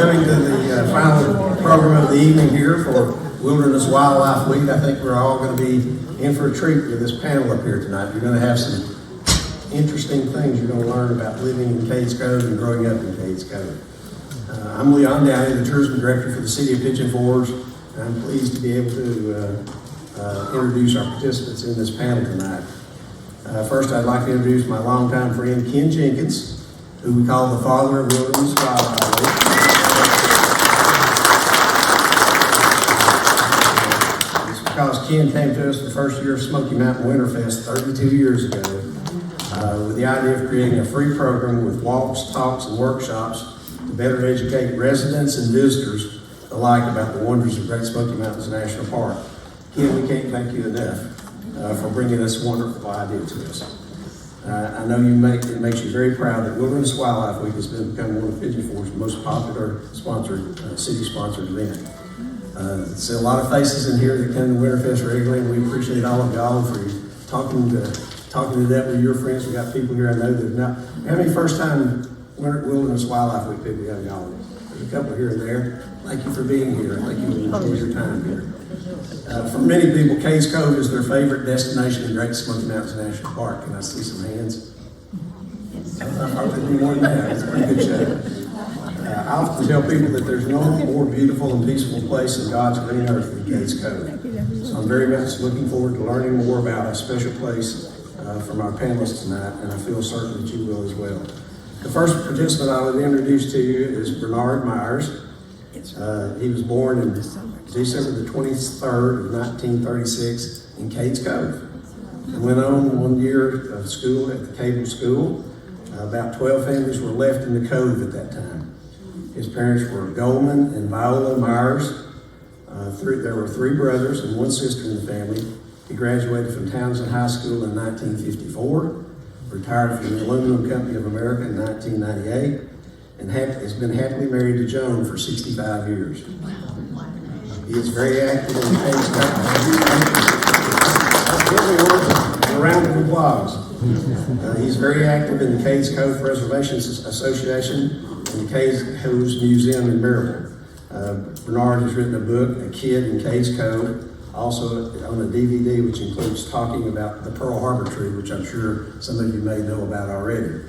coming to the final program of the evening here for Wilderness Wildlife Week. I think we're all going to be in for a treat with this panel up here tonight. You're going to have some interesting things you're going to learn about living in Cades Cove and growing up in Cades Cove. I'm Downey, the Tourism Director for the City of Pigeon Forge. I'm pleased to be able to introduce our participants in this panel tonight. First, I'd like to introduce my longtime friend, Ken Jenkins, who we call the father of Wilderness Wildlife Week. It's because Ken came to us the first year of Smoky Mountain Winterfest 32 years ago with the idea of creating a free program with walks, talks, and workshops to better educate residents and visitors alike about the wonders of Great Smoky Mountains National Park. Ken, we can't thank you enough for bringing this wonderful idea to us. I know it makes you very proud that Wilderness Wildlife Week has become one of Pigeon Forge's most popular city-sponsored event. See a lot of faces in here that come to Winterfest regularly, and we appreciate all of y'all for talking to that with your friends. We got people here I know that now. How many first-time Wilderness Wildlife Week people we have y'all? There's a couple here and there. Thank you for being here. Thank you for your time here. For many people, Cades Cove is their favorite destination in Great Smoky Mountains National Park. Can I see some hands? I thought there'd be more than that. It's a pretty good show. I often tell people that there's no more beautiful and peaceful place in God's green earth than Cades Cove. So I'm very much looking forward to learning more about a special place from our panelists tonight, and I feel certain that you will as well. The first participant I would introduce to you is Bernard Myers. He was born in December the 23rd of 1936 in Cades Cove. And went on 1 year of school at the Cable School. About 12 families were left in the Cove at that time. His parents were Goldman and Viola Myers. There were 3 brothers and 1 sister in the family. He graduated from Townsend High School in 1954, retired from the Aluminum Company of America in 1998, and has been happily married to Joan for 65 years. He is very active in the Cades Cove. A round of applause. He's very active in the Cades Cove Preservation Association and the Cades Cove's Museum in Maryland. Bernard has written a book, A Kid in Cades Cove, also on a DVD which includes talking about the Pearl Harbor tree, which I'm sure some of you may know about already.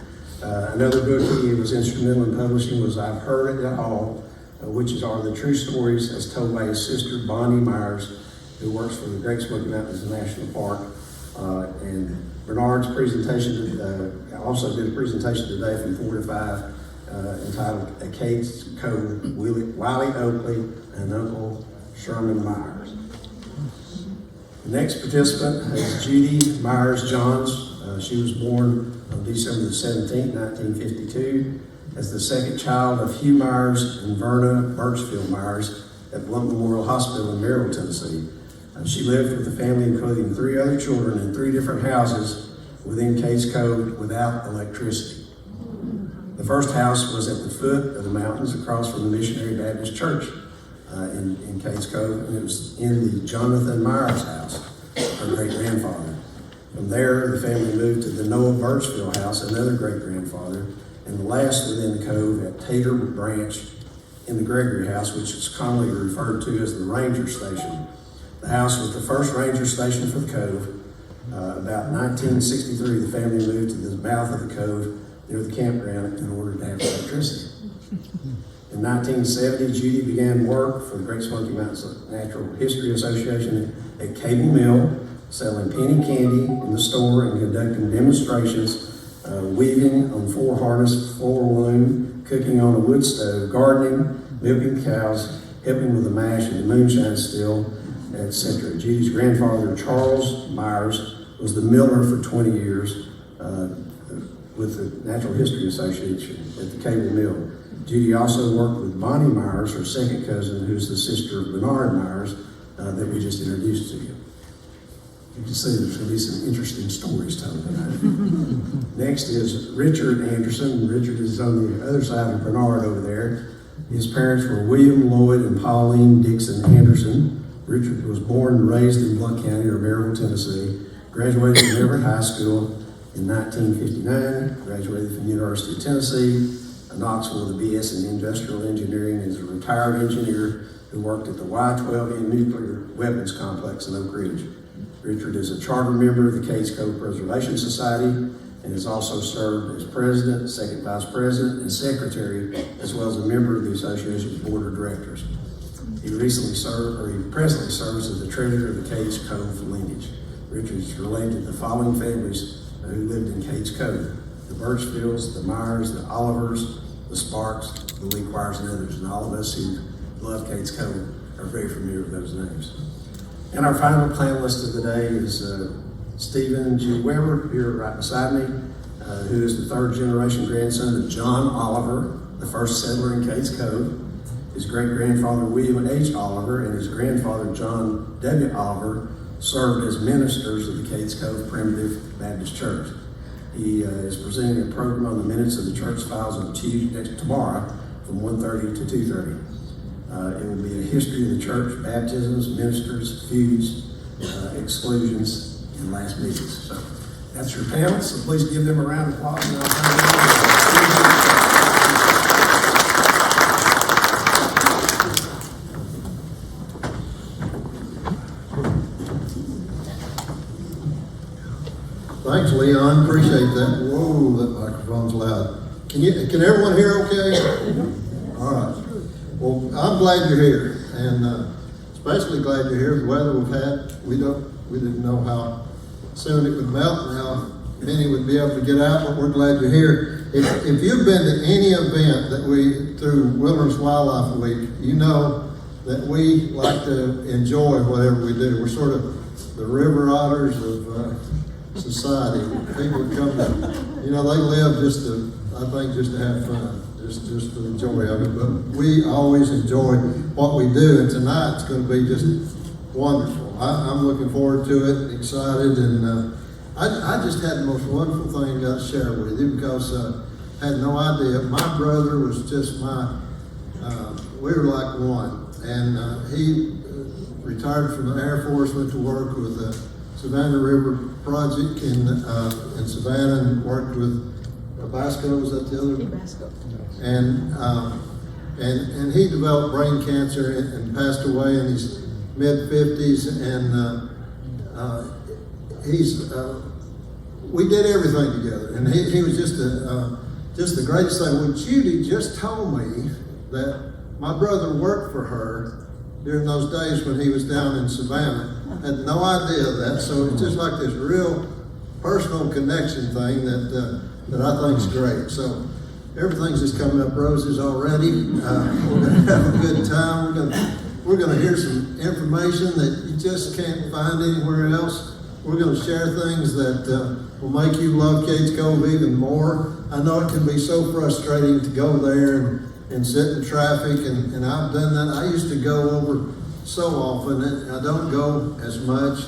Another book he was instrumental in publishing was I've Heard It All, which are the true stories as told by his sister Bonnie Myers, who works for the Great Smoky Mountains National Park. And Bernard's presentation also did a presentation today from 4 to 5 entitled A Cades Cove, Willie Oakley and Uncle Sherman Myers. The next participant is Judy Myers Johns. She was born on December 17, 1952, as the second child of Hugh Myers and Verna Birchfield Myers at Blount Memorial Hospital in Maryville, Tennessee. She lived with the family, including 3 other children, in 3 different houses within Cades Cove without electricity. The first house was at the foot of the mountains across from the Missionary Baptist Church in Cades Cove, and it was in the Jonathan Myers house, her great-grandfather. From there, the family moved to the Noah Birchfield house, another great-grandfather, and the last within the Cove at Tater Branch in the Gregory house, which is commonly referred to as the Ranger Station. The house was the first ranger station for the Cove. About 1963, the family moved to the mouth of the Cove near the campground in order to have electricity. In 1970, Judy began work for the Great Smoky Mountains Natural History Association at Cable Mill, selling penny candy in the store and conducting demonstrations, weaving on 4 harness, floor loom, cooking on a wood stove, gardening, milking cows, helping with the mash and the moonshine still, etc. Judy's grandfather, Charles Myers, was the miller for 20 years with the Natural History Association at the Cable Mill. Judy also worked with Bonnie Myers, her second cousin, who's the sister of Bernard Myers that we just introduced to you. You can see there's going to be some interesting stories told tonight. Next is Richard Anderson. Richard is on the other side of Bernard over there. His parents were William Lloyd and Pauline Dixon Anderson. Richard was born and raised in Blount County, or Maryville, Tennessee. Graduated from Everett High School in 1959. Graduated from the University of Tennessee. Knoxville with a BS in Industrial Engineering, and is a retired engineer who worked at the Y-12 Nuclear Weapons Complex in Oak Ridge. Richard is a charter member of the Cades Cove Preservation Society and has also served as president, second vice president, and secretary, as well as a member of the association's board of directors. He presently serves as the treasurer of the Cades Cove lineage. Richard is related to the following families who lived in Cades Cove: the Birchfields, the Myers, the Olivers, the Sparks, the Lee Quires, and others. And all of us who love Cades Cove are very familiar with those names. And our final panelist of the day is Stephen G. Weber, here right beside me, who is the third generation grandson of John Oliver, the first settler in Cades Cove. His great-grandfather, William H. Oliver, and his grandfather, John W. Oliver, served as ministers of the Cades Cove Primitive Baptist Church. He is presenting a program on the minutes of the church files on tomorrow from 1:30 to 2:30. It will be a history of the church, baptisms, ministers, feuds, exclusions, and last meetings. So that's your panel, so please give them a round of applause. And I'll turn it over. Thanks, Leon. Appreciate that. Whoa, that microphone's loud. Can everyone hear okay? All right. Well, I'm glad you're here, and especially glad you're here. The weather we've had, we didn't know how soon it would melt and how many would be able to get out, but we're glad you're here. If you've been to any event that we, through Wilderness Wildlife Week, you know that we like to enjoy whatever we do. We're sort of the river otters of society. People come to, they live just to have fun, just to enjoy it. But we always enjoy what we do, and tonight it's going to be just wonderful. I'm looking forward to it, excited, and I just had the most wonderful thing to share with you because I had no idea. My brother was just we were like one, and he retired from the Air Force, went to work with the Savannah River Project in Savannah, and worked with Basco, was that the other? Basco. And he developed brain cancer and passed away in his mid-50s, and we did everything together, and he was just the greatest thing. Well, Judy just told me that my brother worked for her during those days when he was down in Savannah. Had no idea of that, so it's just like this real personal connection thing that I think is great. So everything's just coming up roses already. We're going to have a good time. We're going to hear some information that you just can't find anywhere else. We're going to share things that will make you love Cades Cove even more. I know it can be so frustrating to go there and sit in traffic, and I've done that. I used to go over so often, and I don't go as much.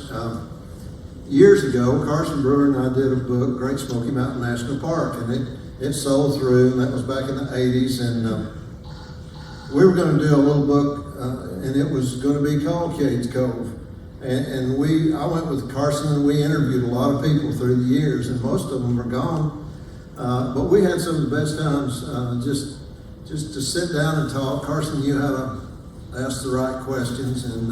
Years ago, Carson Brewer and I did a book, Great Smoky Mountain National Park, and it sold through, and that was back in the 80s, and we were going to do a little book, and it was going to be called Cades Cove. And I went with Carson, and we interviewed a lot of people through the years, and most of them are gone. But we had some of the best times just to sit down and talk. Carson knew how to ask the right questions, and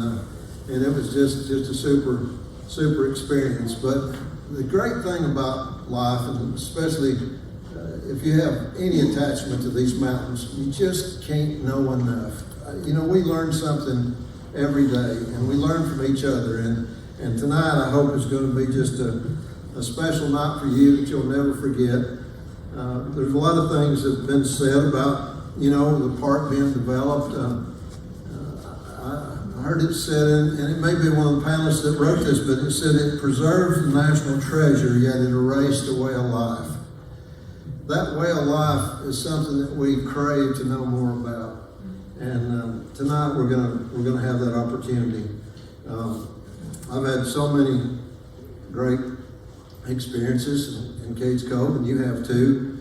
it was just a super experience. But the great thing about life, and especially if you have any attachment to these mountains, you just can't know enough. We learn something every day, and we learn from each other. And tonight, I hope is going to be just a special night for you that you'll never forget. There's a lot of things that have been said about, the park being developed. I heard it said, and it may be one of the panelists that wrote this, but it said it preserves the national treasure, yet it erased the way of life. That way of life is something that we crave to know more about. And tonight we're gonna have that opportunity. I've had so many great experiences in Cades Cove, and you have too.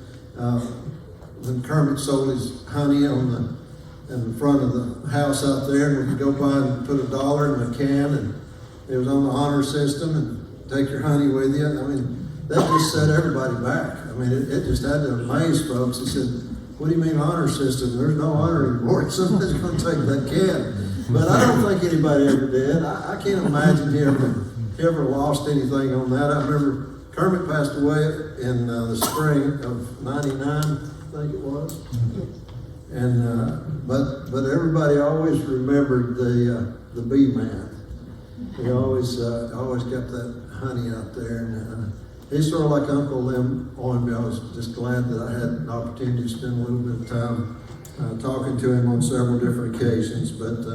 When Kermit sold his honey in the front of the house out there, and we could go by and put $1 in a can, and it was on the honor system, and take your honey with you. I mean, that just set everybody back. I mean, it just had to amaze folks. He said, what do you mean honor system? There's no honor anymore. Somebody's going to take that can. But I don't think anybody ever did. I can't imagine he ever lost anything on that. I remember Kermit passed away in the spring of '99, I think it was. And but everybody always remembered the bee man. He always got that honey out there, and he's sort of like Uncle Lem on me. I was just glad that I had an opportunity to spend a little bit of time talking to him on several different occasions. But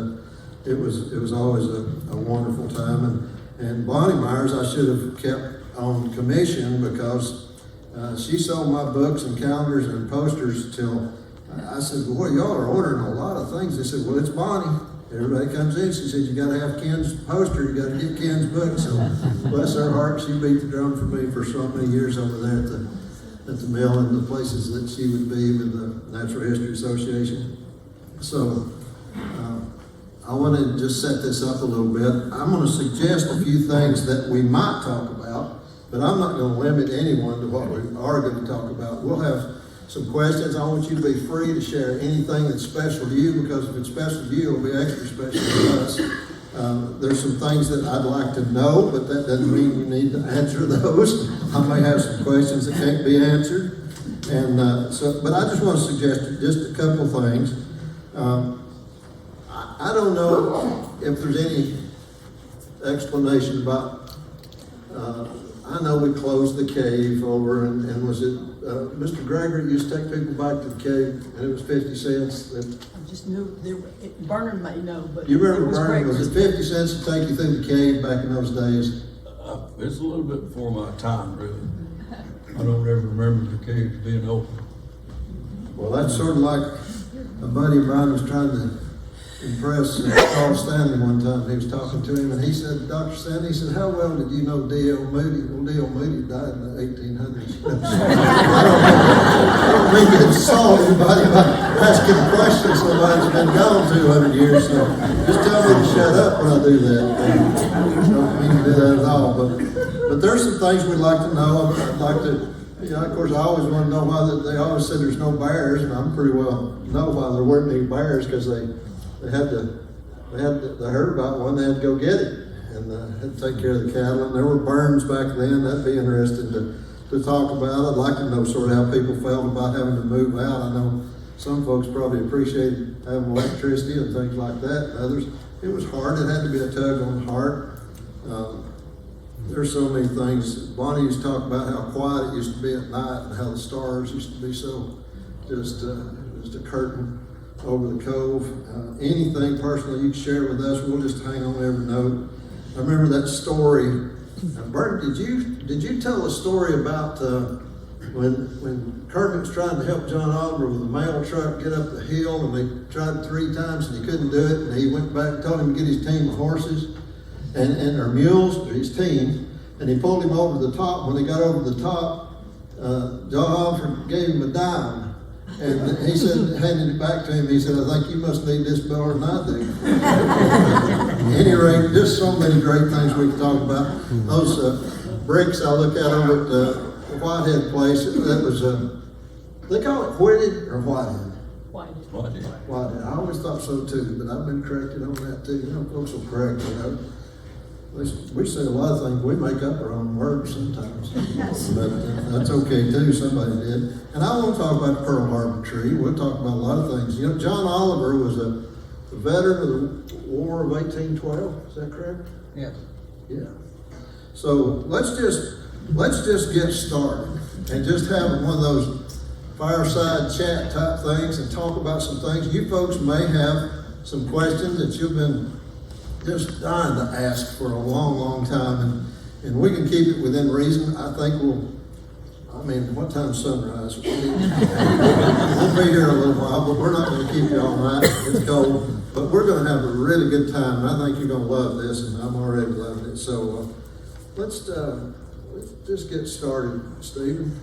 it was always a wonderful time. And Bonnie Myers, I should have kept on commission because she sold my books and calendars and posters till I said, boy, y'all are ordering a lot of things. They said, well, it's Bonnie. Everybody comes in. She said, you got to have Ken's poster. You got to get Ken's book. So bless her heart, she beat the drum for me for so many years over there at the mill and the places that she would be with the Natural History Association. So I want to just set this up a little bit. I'm going to suggest a few things that we might talk about, but I'm not going to limit anyone to what we are going to talk about. We'll have some questions. I want you to be free to share anything that's special to you, because if it's special to you, it'll be extra special to us. There's some things that I'd like to know, but that doesn't mean you need to answer those. I may have some questions that can't be answered. And but I just want to suggest just a couple things. I don't know if there's any explanation about, I know we closed the cave over, and was it Mr. Gregory used to take people back to the cave, and it was 50 cents. I just knew Bernard may know, but You remember, it was Bernard, was it 50 cents to take you through the cave back in those days? It's a little bit before my time, really. I don't ever remember the caves being open. Well, that's sort of like a buddy of mine was trying to impress Carl Stanley one time. He was talking to him, and he said, Dr. Stanley, he said, how well did you know D.L. Moody? Well, D.L. Moody died in the 1800s. I don't mean to insult anybody by asking a question. Somebody's been gone 200 years, so just tell me to shut up when I do that. I don't mean to do that at all, but there's some things we'd like to know. I'd like to, of course, I always want to know why they always said there's no bears, and I'm pretty well know why there weren't any bears, because they heard about one, they had to go get it, and had to take care of the cattle. And there were burns back then. That'd be interesting to talk about. I'd like to know sort of how people felt about having to move out. I know some folks probably appreciated having electricity and things like that. Others, it was hard. It had to be a tug on the heart. There's so many things. Bonnie used to talk about how quiet it used to be at night, and how the stars used to be so just a curtain over the cove. Anything personally you can share with us, we'll just hang on every note. I remember that story. Bert, did you tell a story about when Kermit was trying to help John Oliver with the mail truck get up the hill, and they tried 3 times and he couldn't do it, and he went back and told him to get his team of horses or mules, or his team, and he pulled him over the top. When they got over the top, John Oliver gave him a dime. And he said, handed it back to him, he said, I think you must need this better than I do. At any rate, just so many great things we can talk about. Those bricks I look at over at the Whitehead place, that was, they call it Whitted or Whitehead? Whitehead. I always thought so too, but I've been corrected on that too. Folks will correct me. We say a lot of things, we make up our own words sometimes, but that's okay too, somebody did. And I want to talk about the Pearl Harbor tree. We'll talk about a lot of things. John Oliver was a veteran of the War of 1812, is that correct? Yes. Yeah. So let's just get started and just have one of those fireside chat type things and talk about some things. You folks may have some questions that you've been just dying to ask for a long, long time, and we can keep it within reason. I think what time's sunrise? We'll be here a little while, but we're not going to keep you all night. It's cold, but we're going to have a really good time, and I think you're going to love this, and I'm already loving it. So let's just get started, Stephen.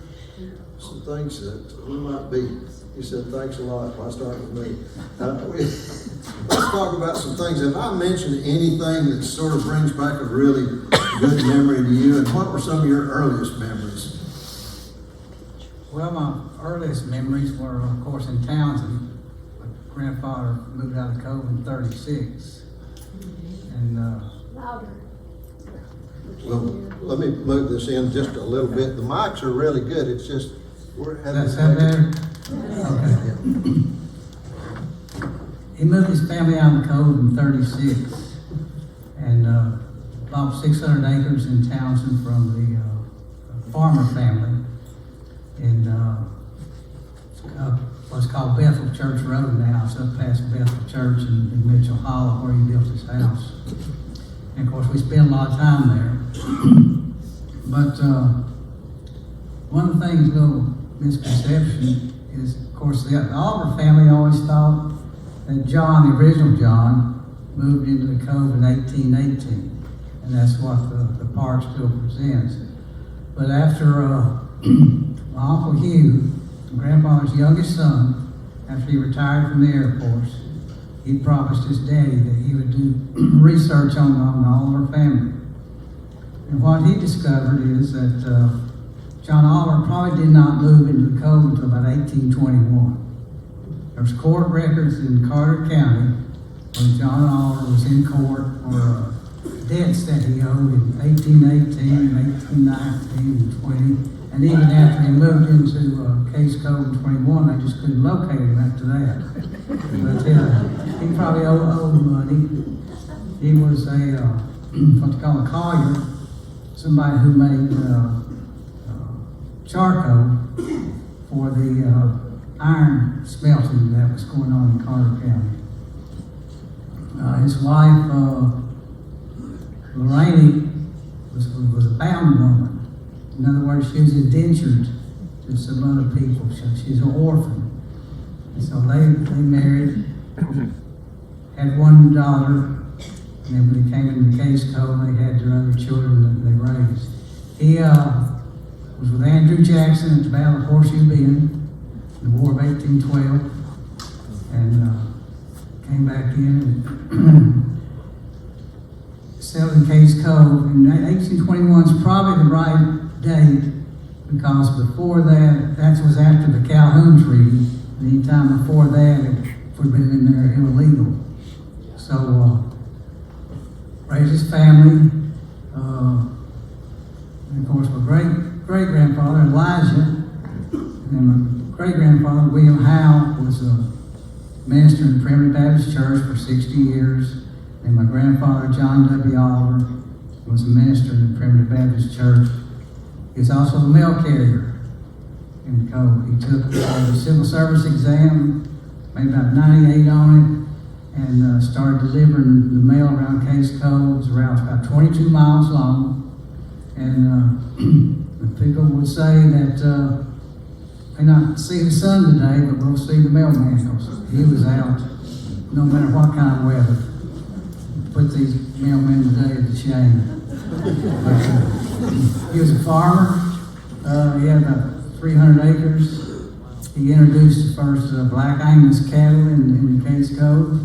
Some things that we might be. You said thanks a lot. Why start with me? Let's talk about some things. Have I mentioned anything that sort of brings back a really good memory to you? And what were some of your earliest memories? Well, my earliest memories were, of course, in Townsend. My grandfather moved out of Cove in '36, and Well, let me move this in just a little bit. The mics are really good. It's just, we're having. that's that better. Okay. He moved his family out of Cove in '36, and bought 600 acres in Townsend from the farmer family in what's called Bethel Church Road now. It's up past Bethel Church in Mitchell Hollow where he built his house. And of course, we spent a lot of time there. But one of the things, a little misconception, is of course the Oliver family always thought that John, the original John, moved into the Cove in 1818. And that's what the park still presents. But after my Uncle Hugh, my grandfather's youngest son, after he retired from the Air Force, he promised his daddy that he would do research on the Oliver family. And what he discovered is that John Oliver probably did not move into the Cove until about 1821. There's court records in Carter County when John Oliver was in court for debts that he owed in 1818, 1819, and 20. And even after he moved into Cades Cove in 21, they just couldn't locate him after that. But he probably owed money. He was a, what they call a collier, somebody who made charcoal for the iron smelting that was going on in Carter County. His wife, Lorraine, was a bound woman. In other words, she was indentured to some other people. She's an orphan. And so they married, had one daughter, and then when they came into Cades Cove, they had their other children that they raised. He was with Andrew Jackson at the Battle of Horseshoe Bend in the War of 1812, and came back in and settled in Cades Cove. And 1821 is probably the right date, because before that was after the Calhoun Treaty. Any time before that, it would have been in there illegal. So, raised his family, and of course, my great-grandfather, Elijah, and my great-grandfather, William Howe, was a minister in the Primitive Baptist Church for 60 years, and my grandfather, John W. Oliver, was a minister in the Primitive Baptist Church. He was also a mail carrier in Cove. He took the civil service exam, made about 98 on it, and started delivering the mail around Cades Cove. It was about 22 miles long. And the people would say that may not see the sun today, but we'll see the mailman, because he was out no matter what kind of weather. Put these mailmen today to shame. But, he was a farmer. He had about 300 acres. He introduced the first black Angus cattle in Cades Cove.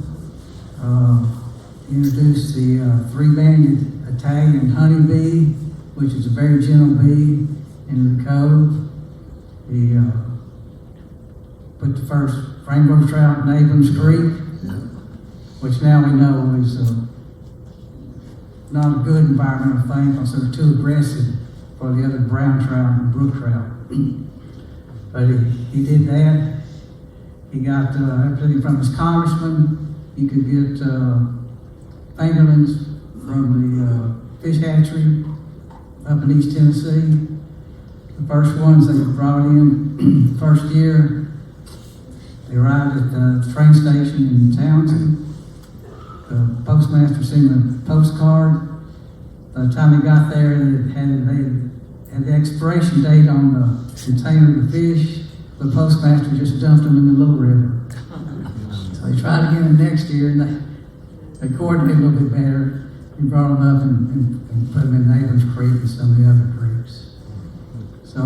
He introduced the three-banded Italian honeybee, which is a very gentle bee, into the Cove. He put the first rainbow trout in Abrams Creek, which now we know is not a good environmental thing, because they're too aggressive for the other brown trout and brook trout. But he did that. He got everything from his congressman. He could get fingerlings from the fish hatchery up in East Tennessee. The first ones they brought in, first year, they arrived at the train station in Townsend. The postmaster sent him a postcard. By the time he got there, they had the expiration date on the container of the fish. The postmaster just dumped them in the Little River. So he tried again the next year, and they coordinated a little bit better. He brought them up and put them in Abrams Creek and some of the other creeks. So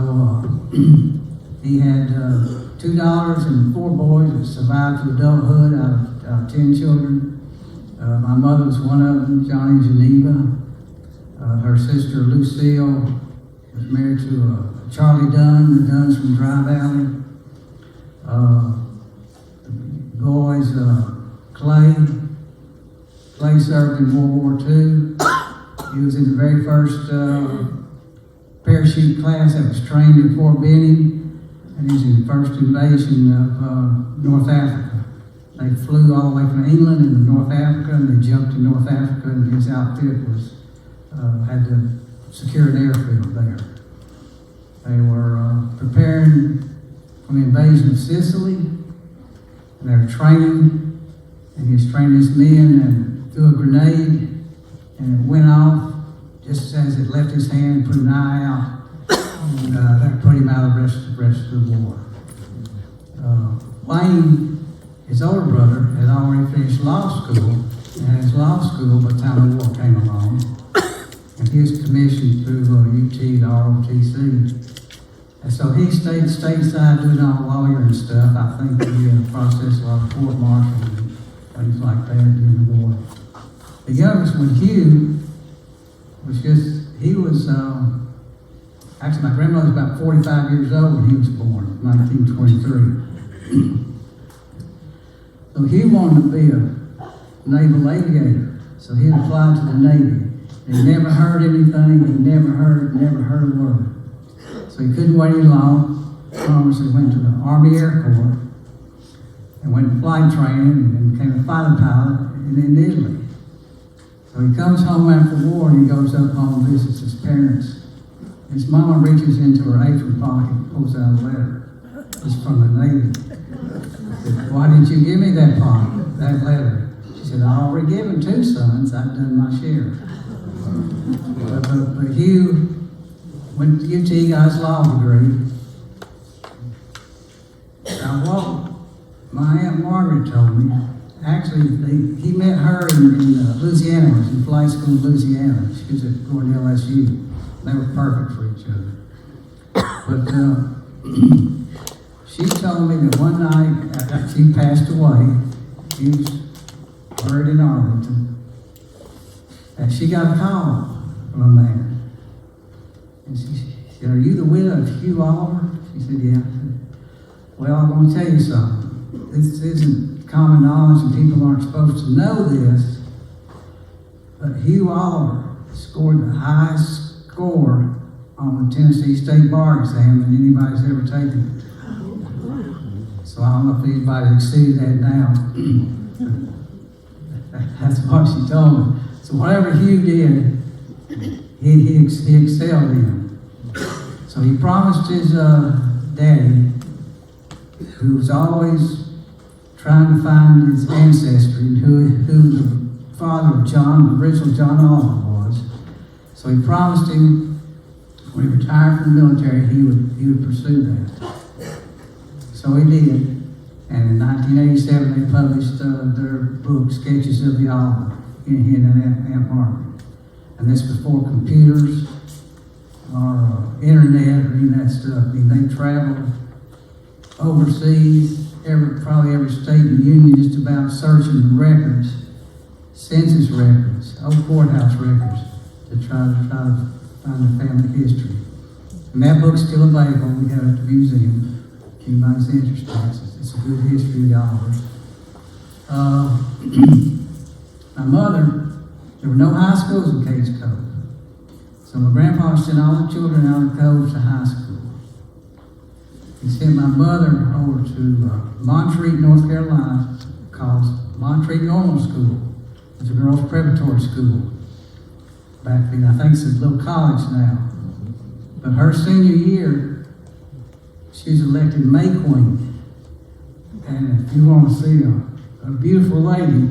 he had two daughters and 4 boys that survived to adulthood out of 10 children. My mother was one of them, Johnny Geneva. Her sister Lucille, was married to Charlie Dunn, the Dunns from Dry Valley. The boys, Clay served in World War II. He was in the very first parachute class that was trained in Fort Benning, and he was in the first invasion of North Africa. They flew all the way from England into North Africa, and they jumped to North Africa, and his outfit was had to secure an airfield there. They were preparing for the invasion of Sicily, and they were training, and he was training his men and threw a grenade, and it went off just as it left his hand and put an eye out, and that put him out of the rest of the war. Wayne, his older brother, had already finished law school, and at his law school by the time the war came along, and he was commissioned through UT, the ROTC. And so he stayed stateside doing all the lawyering stuff. I think he processed a lot of court martials and things like that during the war. The youngest one, Hugh, actually my grandmother was about 45 years old when he was born, 1923. So he wanted to be a naval aviator, so he applied to the Navy. And he never heard anything, he never heard a word. So he couldn't wait any longer, so he went to the Army Air Corps and went to flight training and became a fighter pilot in Italy. So he comes home after the war and he goes up home and visits his parents. His mama reaches into her apron pocket and pulls out a letter. It's from the Navy. He said, "Why didn't you give me that letter?" She said, "I already given 2 sons, I've done my share." But Hugh went to UT, got his law degree. Now, what my Aunt Margaret told me, actually, he met her in Louisiana. He was in flight school in Louisiana. She was going to LSU. They were perfect for each other. But she told me that one night after she passed away, he was buried in Arlington, and she got a call from a man. And she said, "Are you the widow of Hugh Oliver?" She said, "Yeah." I said, "Well, I'm going to tell you something. This isn't common knowledge and people aren't supposed to know this, but Hugh Oliver scored the highest score on the Tennessee State Bar exam than anybody's ever taken. So I don't know if anybody's exceeded that now." That's what she told me. So whatever Hugh did, he excelled in. So he promised his daddy, who was always trying to find his ancestry, and who the father of John, the original John Oliver was. So he promised him when he retired from the military, he would pursue that. So he did. And in 1987, they published their book, Sketches of the Oliver, in Aunt Margaret. And this before computers or internet or any of that stuff. I mean, they traveled overseas, probably every state in the union, just about searching the records, census records, old courthouse records, to try to find the family history. And that book's still available. We have it at the museum. If anybody's interested, it's a good history of the Olivers. My mother, there were no high schools in Cades Cove. So my grandpa sent all the children out of the Cove to high school. He sent my mother over to Montreat, North Carolina, called Montreat Normal School. It's a girls' preparatory school. Back then, I think it's a little college now. But her senior year, she was elected May Queen. And if you want to see a beautiful lady,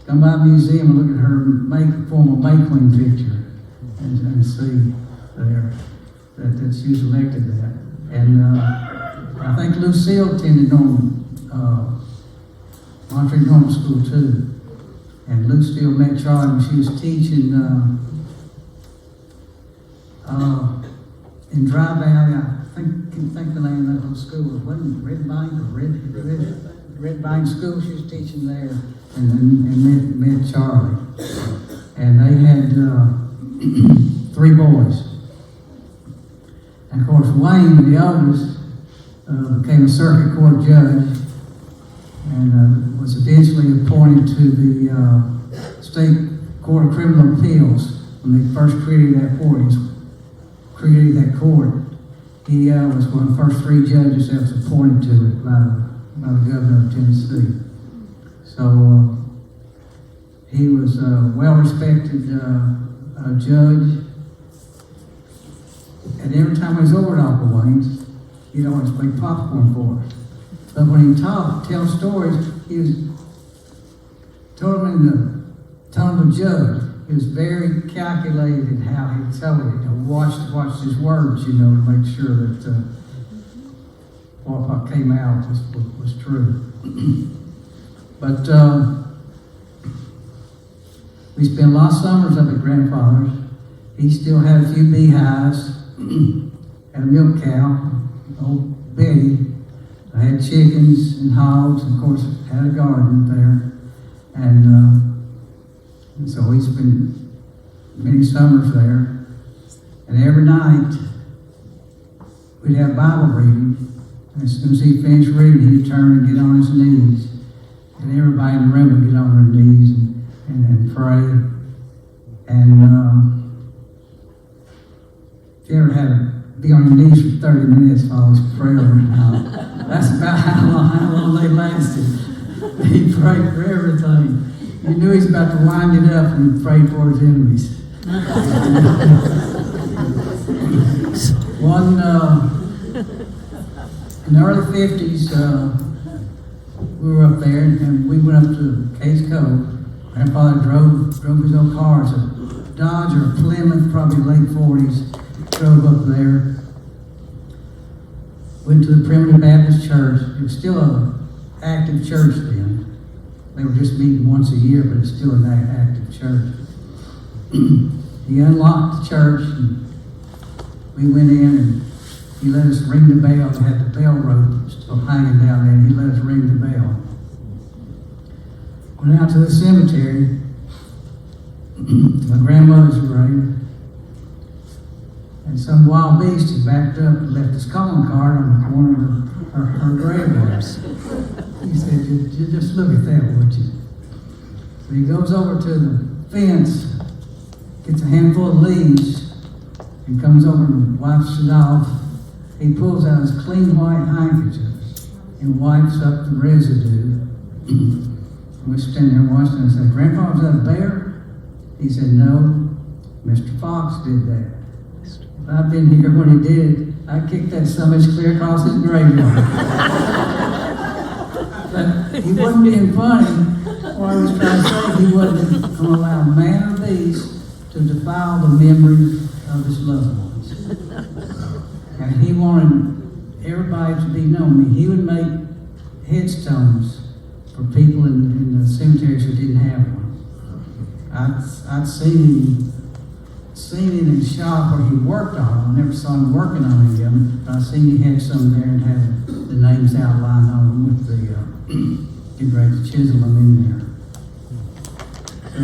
come by the museum and look at her former May Queen picture and see there that she was elected that. And I think Lucille attended Montreat Normal School too. And Lucille met Charlie when she was teaching in Dry Valley. I can't think the name of that little school. It wasn't Red Bank or Red Bank School. She was teaching there, and met Charlie. And they had 3 boys. And of course, Wayne, the oldest, became a circuit court judge and was eventually appointed to the State Court of Criminal Appeals when they first created that court. He was one of the first 3 judges that was appointed to it by the governor of Tennessee. So he was a well-respected judge. And every time I was over at Uncle Wayne's, he'd always make popcorn for us. But when he tell stories, he was telling them in the tone of a judge. He was very calculated in how he told it. Watched his words, to make sure that what came out was true. But we spent a lot of summers up at grandfather's. He still had a few beehives, had a milk cow, old Betty. I had chickens and hogs, and of course had a garden there. And so we spent many summers there. And every night we'd have Bible reading. And as soon as he finished reading, he'd turn and get on his knees. And everybody in the room would get on their knees and pray. And if you ever had to be on your knees for 30 minutes while his prayer went out, that's about how long they lasted. He prayed for everything. You knew he was about to wind it up and he prayed for his enemies. In the early 50s, we were up there and we went up to Cades Cove. Grandfather drove his old cars, a Dodge or a Plymouth, probably late 40s, drove up there. Went to the Primitive Baptist Church. It was still an active church then. They were just meeting once a year, but it's still an active church. He unlocked the church, and we went in, and he let us ring the bell. He had the bell rope still hanging down there, and he let us ring the bell. Went out to the cemetery, my grandmother's grave, and some wild beast had backed up and left his calling card on the corner of her grave there. He said, just look at that, would you? So he goes over to the fence, gets a handful of leaves, and comes over and wipes it off. He pulls out his clean white handkerchief and wipes up the residue. And we're standing there watching and I said, Grandpa, was that a bear? He said, no, Mr. Fox did that. If I'd been here when he did it, I'd kick that summit clear across his graveyard. But he wasn't being funny. What I was trying to say, he wasn't going to allow man or beast to defile the memories of his loved ones. And he wanted everybody to be known. I mean, he would make headstones for people in the cemeteries who didn't have one. I'd seen him in the shop where he worked on them. I never saw him working on any of them, but I seen he had some there and had the names outlined on them with the getting ready to chisel them in there. So,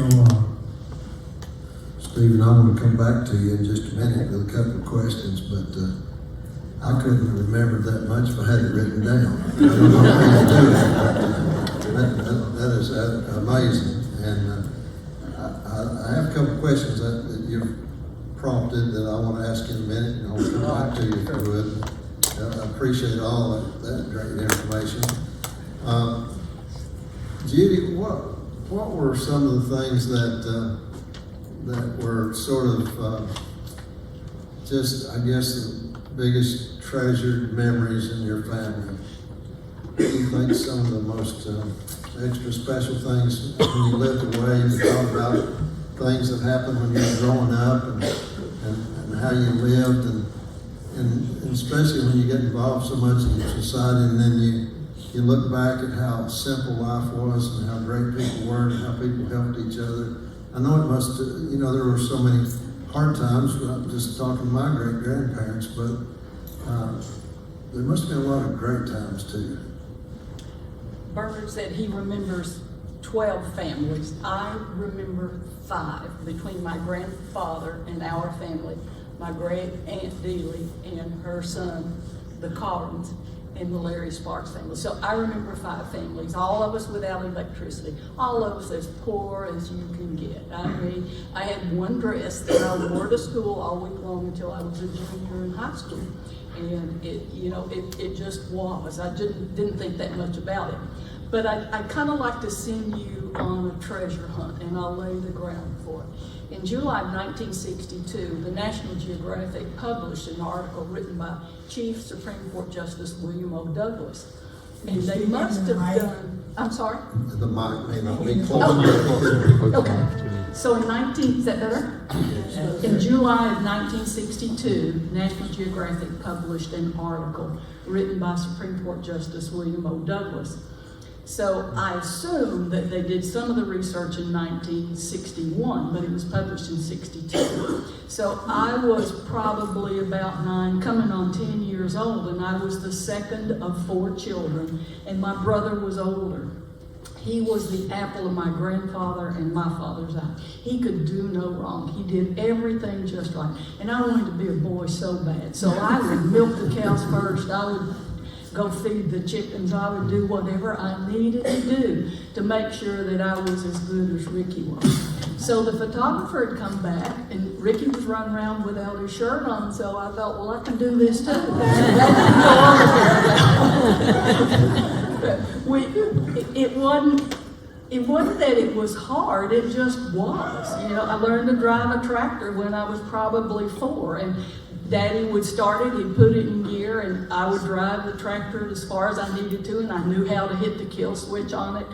Stephen, I want to come back to you in just a minute with a couple of questions, but I couldn't have remembered that much if I had it written down. I don't know how you do it, but that is amazing. And I have a couple of questions that you've prompted that I want to ask you in a minute, and I'll come back to you if you would. I appreciate all that great information. Judy, what were some of the things that were sort of just, I guess, the biggest treasured memories in your family? What do you think some of the most extra special things when you lived away, you thought about things that happened when you were growing up and how you lived and especially when you get involved so much in society and then you look back at how simple life was and how great people were and how people helped each other. I know it must, there were so many hard times. I'm just talking to my great-grandparents, but there must have been a lot of great times too. Bernard said he remembers 12 families. I remember 5 between my grandfather and our family. my great aunt Dealey and her son, the Collins, and the Larry Sparks family. So I remember 5 families, all of us without electricity, all of us as poor as you can get. I mean, I had one dress that I wore to school all week long until I was a junior in high school. And it just was. I didn't think that much about it. But I kind of like to send you on a treasure hunt, and I'll lay the ground for it. In July of 1962, the National Geographic published an article written by Chief Supreme Court Justice William O. Douglas. And they must have done, I'm sorry? The mic may not be close. Okay. So is that better? In July of 1962, National Geographic published an article written by Supreme Court Justice William O. Douglas. So I assume that they did some of the research in 1961, but it was published in 62. So I was probably about 9, coming on 10 years old, and I was the second of 4 children, and my brother was older. He was the apple of my grandfather and my father's eye. He could do no wrong. He did everything just right. And I wanted to be a boy so bad. So I would milk the cows first. I would go feed the chickens. I would do whatever I needed to do to make sure that I was as good as Ricky was. So the photographer had come back, and Ricky was running around without his shirt on, so I thought, well, I can do this too. It wasn't that it was hard, it just was. I learned to drive a tractor when I was probably 4, and Daddy would start it, he'd put it in gear, and I would drive the tractor as far as I needed to, and I knew how to hit the kill switch on it.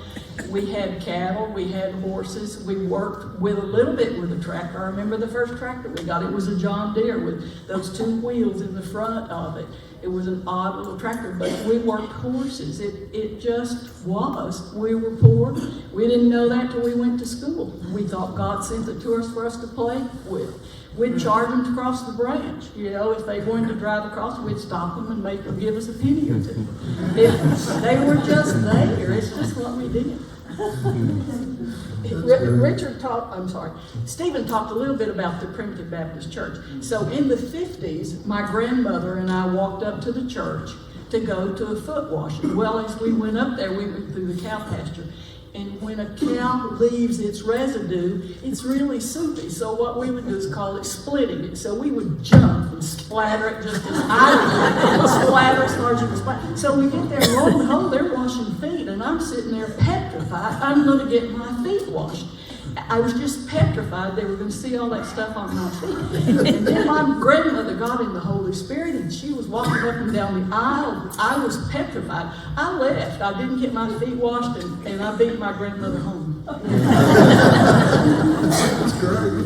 We had cattle, we had horses, we worked with a little bit with the tractor. I remember the first tractor we got, it was a John Deere with those 2 wheels in the front of it. It was an odd little tractor, but we worked horses. It just was. We were poor. We didn't know that till we went to school. We thought God sent it to us for us to play with. We'd charge them to cross the branch. If they wanted to drive across, we'd stop them and make them give us a penny or 2. They were just there. It's just what we did. Stephen talked a little bit about the Primitive Baptist Church. So in the 50s, my grandmother and I walked up to the church to go to a foot washing. Well, as we went up there, we went through the cow pasture. And when a cow leaves its residue, it's really soupy. So what we would do is call it splitting it. So we would jump and splatter it just as I would splatter as hard as you could splatter. So we get there, and lo and behold, they're washing feet, and I'm sitting there petrified. I'm going to get my feet washed. I was just petrified they were going to see all that stuff on my feet. And then my grandmother got in the Holy Spirit, and she was walking up and down the aisle. I was petrified. I left. I didn't get my feet washed, and I beat my grandmother home. That's great.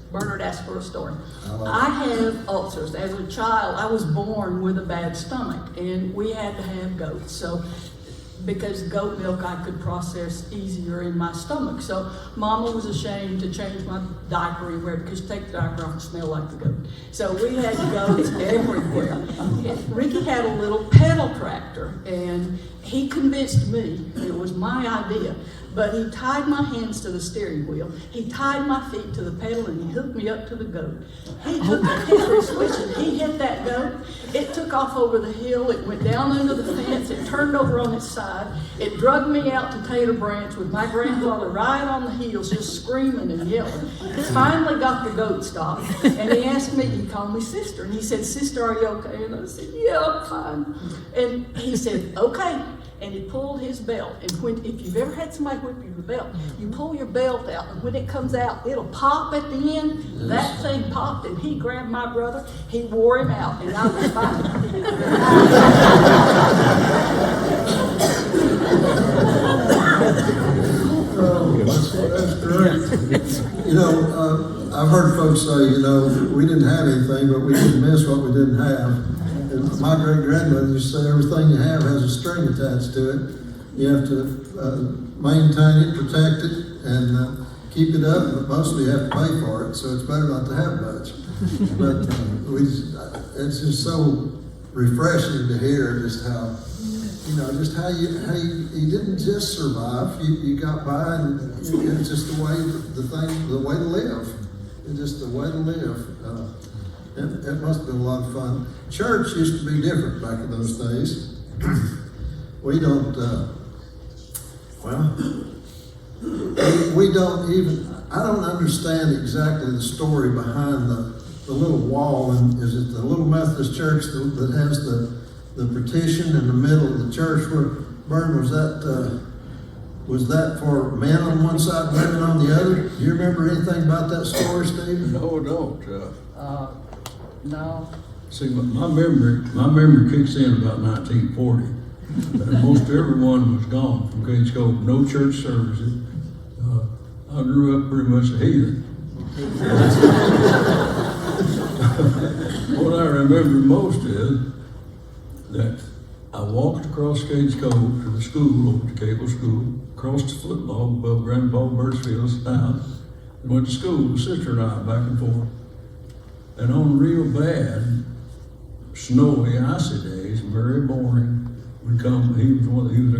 Bernard asked for a story. I have ulcers. As a child, I was born with a bad stomach, and we had to have goats. So, because goat milk I could process easier in my stomach. So, Mama was ashamed to change my diaper everywhere because you take the diaper off and smell like the goat. So we had goats everywhere. And Ricky had a little pedal tractor, and he convinced me it was my idea. But he tied my hands to the steering wheel, he tied my feet to the pedal, and he hooked me up to the goat. He took the hickory switch and he hit that goat. It took off over the hill, it went down under the fence, it turned over on its side, it dragged me out to Tater Branch with my grandfather right on the heels, just screaming and yelling. Finally got the goat stopped, and he asked me, he called me sister, and he said, "Sister, are you okay?" And I said, "Yeah, I'm fine." And he said, "Okay." And he pulled his belt. And if you've ever had somebody whip you with a belt, you pull your belt out, and when it comes out, it'll pop at the end. Yes. That thing popped, and he grabbed my brother, he wore him out, and I was fine. That's great. I've heard folks say, we didn't have anything, but we didn't miss what we didn't have. And my great-grandmother used to say, everything you have has a string attached to it. You have to maintain it, protect it, and keep it up, but mostly you have to pay for it, so it's better not to have much. But it's just so refreshing to hear just how you know, just how you didn't just survive, you got by, and it's just the way to live. It's just the way to live. It must have been a lot of fun. Church used to be different back in those days. We don't, we don't even, I don't understand exactly the story behind the little wall, and is it the little Methodist church that has the partition in the middle of the church? Where, Vern, was that for men on one side, women on the other? Do you remember anything about that story, Steve? No, I don't. No. See, my memory kicks in about 1940. And most everyone was gone from Cades Cove. No church services. I grew up pretty much a heathen. What I remember most is that I walked across Cades Cove to the school, over to Cable School, crossed the football above Grandpa Birchfield's house, and went to school with Sister and I back and forth. And on real bad, snowy, icy days, very boring, would come. He was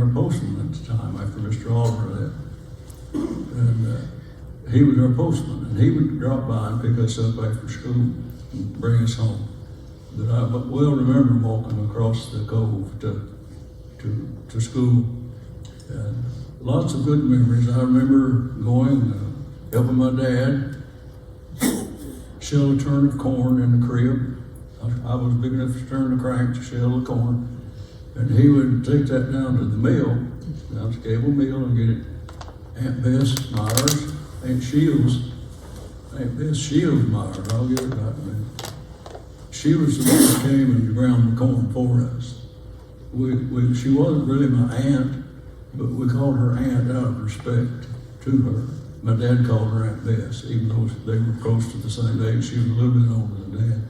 our postman at the time after Mr. Oliver left, and he was our postman, and he would drop by and pick us up after school and bring us home. But I well remember walking across the cove to school, and lots of good memories. I remember going, helping my dad shell a turn of corn in the crib. I was big enough to turn the crank to shell the corn. And he would take that down to the mill, down to Cable Mill, and get it. Aunt Bess Myers, Aunt Bess Shields Myers, I'll get it right in a minute. She was the one that came and ground the corn for us. She wasn't really my aunt, but we called her aunt out of respect to her. My dad called her Aunt Bess, even though they were close to the same age. She was a little bit older than Dad.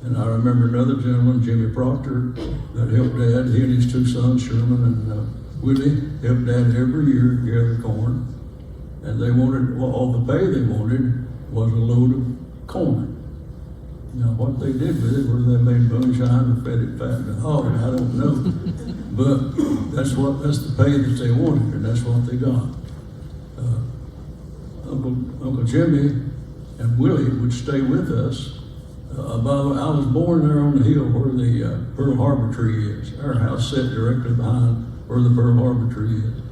And I remember another gentleman, Jimmy Proctor, that helped Dad. He and his two sons, Sherman and Willie, helped Dad every year gather corn. And they wanted, well, all the pay they wanted was a load of corn. Now, what they did with it, whether they made moonshine or fed it fat and hog, I don't know. But that's the pay that they wanted, and that's what they got. Uncle Jimmy and Willie would stay with us. By the way, I was born there on the hill where the Pearl Harbor tree is. Our house sat directly behind where the Pearl Harbor tree is.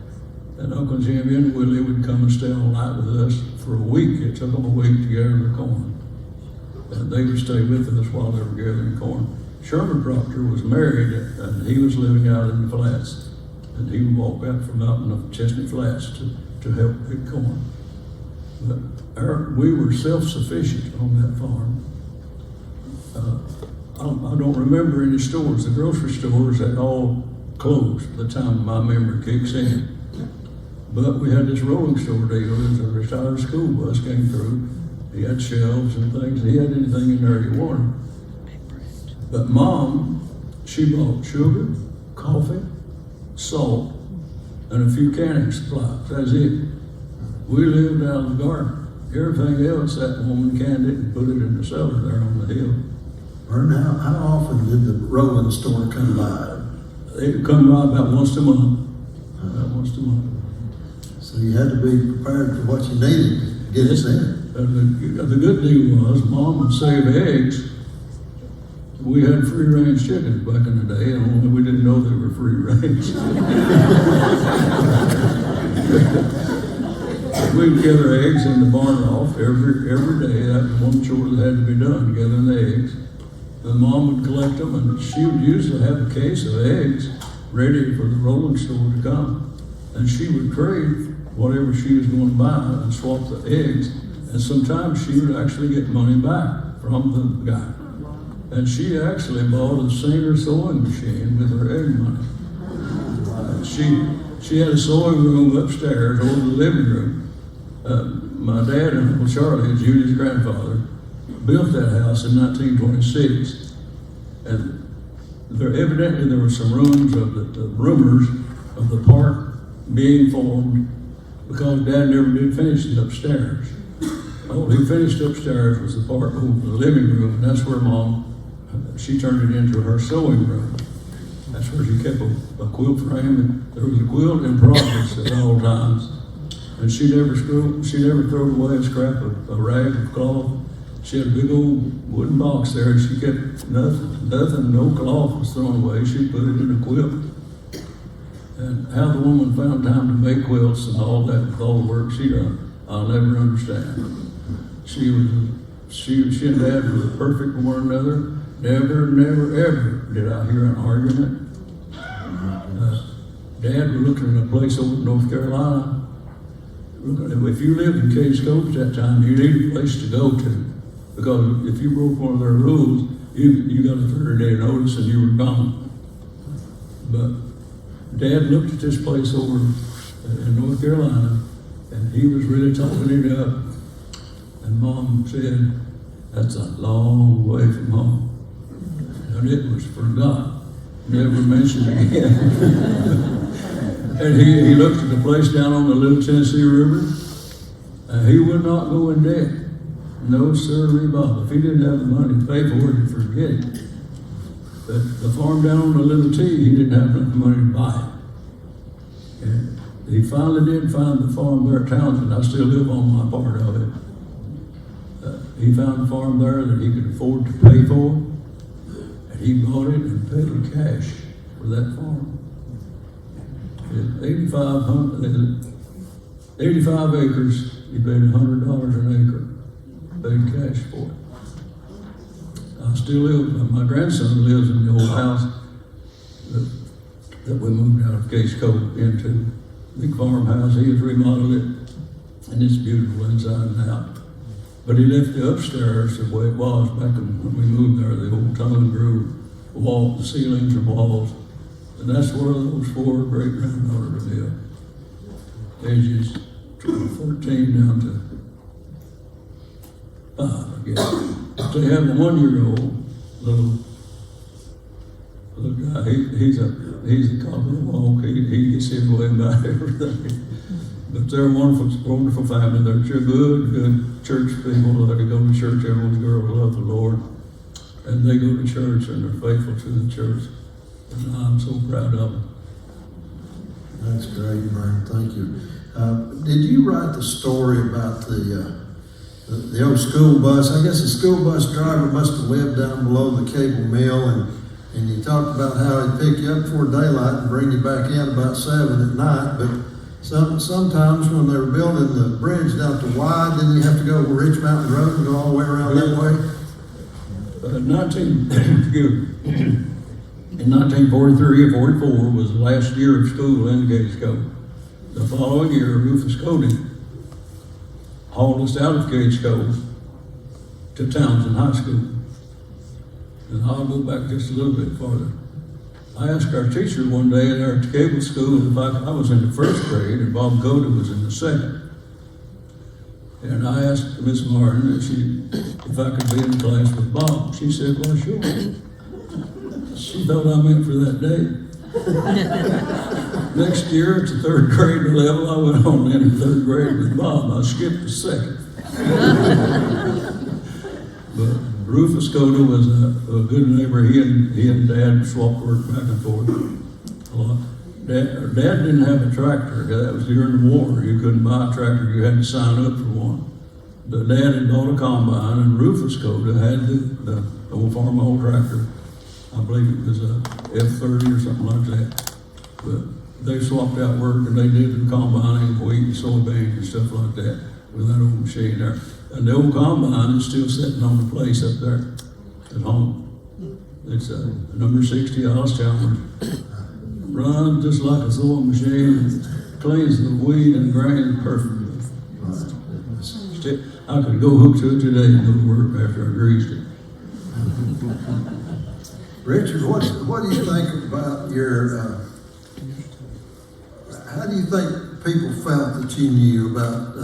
And Uncle Jimmy and Willie would come and stay all night with us for a week. It took them a week to gather the corn. And they would stay with us while they were gathering corn. Sherman Proctor was married, and he was living out in the flats. And he would walk out from out in the Chestnut Flats to help pick corn. But we were self-sufficient on that farm. I don't remember any stores. The grocery stores had all closed by the time my memory kicks in. But we had this rolling store deal. As a retired school bus came through, he had shelves and things. He had anything in there he wanted. But Mom, she bought sugar, coffee, salt, and a few canning supplies. That's it. We lived out of the garden. Everything else, that woman canned it and put it in the cellar there on the hill. Vern, how often did the rolling store come by? They would come by about once a month. So you had to be prepared for what you needed to get us in. The good deal was, Mom would save eggs. We had free-range chickens back in the day, and only we didn't know they were free-range. We'd gather eggs in the barn loft every day. That was one chore that had to be done, gathering the eggs. And Mom would collect them, and she would usually have a case of eggs ready for the rolling store to come. And she would trade whatever she was going to buy and swap the eggs. And sometimes she would actually get money back from the guy. And she actually bought a Singer sewing machine with her egg money. She had a sewing room upstairs over the living room. My dad and Uncle Charlie, Judy's grandfather, built that house in 1926. And evidently there were some rooms of the rumors of the park being formed because Dad never did finish it upstairs. All he finished upstairs was the park over the living room, and that's where Mom, she turned it into her sewing room. That's where she kept a quilt frame, and there was a quilt in progress at all times. And she never threw away a scrap of a rag of cloth. She had a big old wooden box there, and she kept nothing, no cloth was thrown away. She put it in a quilt. And how the woman found time to make quilts and all that, with all the work she done, I'll never understand. She and Dad were perfect for one another. Never, ever did I hear an argument. Dad was looking at a place over in North Carolina. If you lived in Cades Cove at that time, you needed a place to go to. Because if you broke one of their rules, you got a 30-day notice and you were gone. But Dad looked at this place over in North Carolina, and he was really talking it up. And Mom said, "That's a long way from home." And it was forgot, never mentioned again. And he looked at the place down on the Little Tennessee River, and he would not go in debt. No, sir, Bob. If he didn't have the money to pay for it, he'd forget it. But the farm down on the Little T, he didn't have enough money to buy it. And he finally did find the farm there at Townsend. I still live on my part of it. He found a farm there that he could afford to pay for, and he bought it and paid cash for that farm. It's 85 acres. He paid $100 an acre. Paid cash for it. I still live. My grandson lives in the old house that we moved out of Cades Cove into. Big farmhouse. He has remodeled it, and it's beautiful inside and out. But he left the upstairs the way it was back when we moved there, the old tongue and groove wall, the ceilings and walls. And that's where those 4 great-granddaughters live. Ages 13 down to 5, I guess. But they have a 1-year-old little guy. He's a cobbler walk. He gets his way about everything. But they're a wonderful family. They're good church people. They go to church. Everyone's girls love the Lord. And they go to church and they're faithful to the church. And I'm so proud of them. That's great, Brian. Thank you. Did you write the story about the old school bus? I guess the school bus driver must have lived down below the cable mill, and you talked about how he'd pick you up before daylight and bring you back in about 7 at night. But sometimes when they were building the bridge down to Wide, didn't you have to go over Rich Mountain Road and go all the way around that way? In 1943 or 44 was the last year of school in Cades Cove. The following year, Rufus Cody hauled us out of Cades Cove to Townsend High School. And I'll go back just a little bit farther. I asked our teacher one day there at the cable school if I was in the 1st grade and Bob Cody was in the 2nd. And I asked Miss Martin if I could be in class with Bob. She said, "Well, sure." She thought I meant for that day. Next year, at the 3rd grade level, I went on in the 3rd grade with Bob. I skipped the 2nd. But Rufus Cody was a good neighbor. He and Dad swapped work back and forth a lot. Dad didn't have a tractor. That was during the war. You couldn't buy a tractor. You had to sign up for one. But Dad had bought a combine, and Rufus Cody had the old farm tractor. I believe it was a F30 or something like that. But they swapped out work, and they did the combining, wheat and soybeans and stuff like that with that old machine there. And the old combine is still sitting on the place up there at home. It's a number 60 Alice Chalmers. Runs just like a sewing machine. Cleans the wheat and grain perfectly. I could go hook to it today and go to work after I greased it. Richard, what do you think about how do you think people felt that you knew about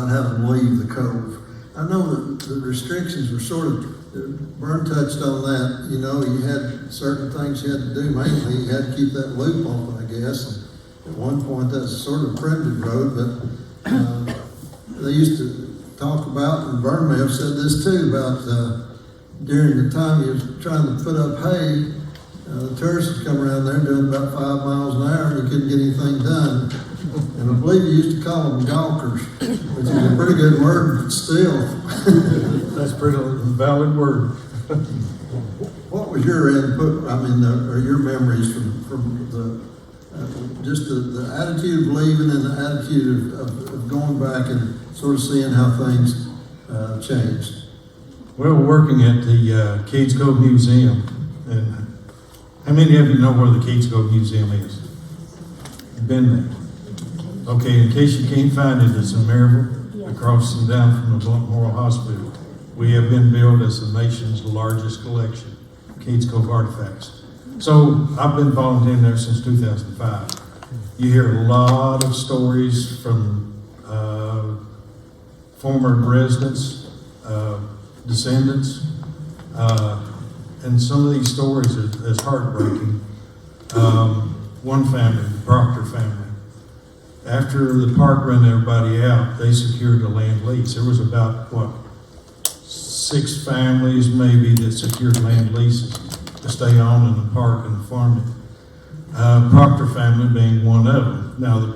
having to leave the Cove? I know that the restrictions were sort of, Vern touched on that, you had certain things you had to do. Mainly you had to keep that loop open, I guess. And at one point that's sort of a primitive road, but they used to talk about, and Vern may have said this too, about during the time he was trying to put up hay, The tourists would come around there doing about 5 miles an hour and you couldn't get anything done. And I believe you used to call them gawkers, which is a pretty good word, but still. That's a pretty valid word. What was your input, or your memories from just the attitude of leaving and the attitude of going back and sort of seeing how things changed? Well, working at the Cades Cove Museum, and how many of you know where the Cades Cove Museum is? Been there. Okay, in case you can't find it, it's in Maryville, across and down from the Blunt Memorial Hospital. We have been billed as the nation's largest collection of Cades Cove artifacts. So I've been volunteering there since 2005. You hear a lot of stories from former residents, descendants, and some of these stories is heartbreaking. One family, the Proctor family, after the park ran everybody out, they secured a land lease. There was about, 6 families maybe that secured land leases to stay on in the park and farm it. Proctor family being one of them. Now,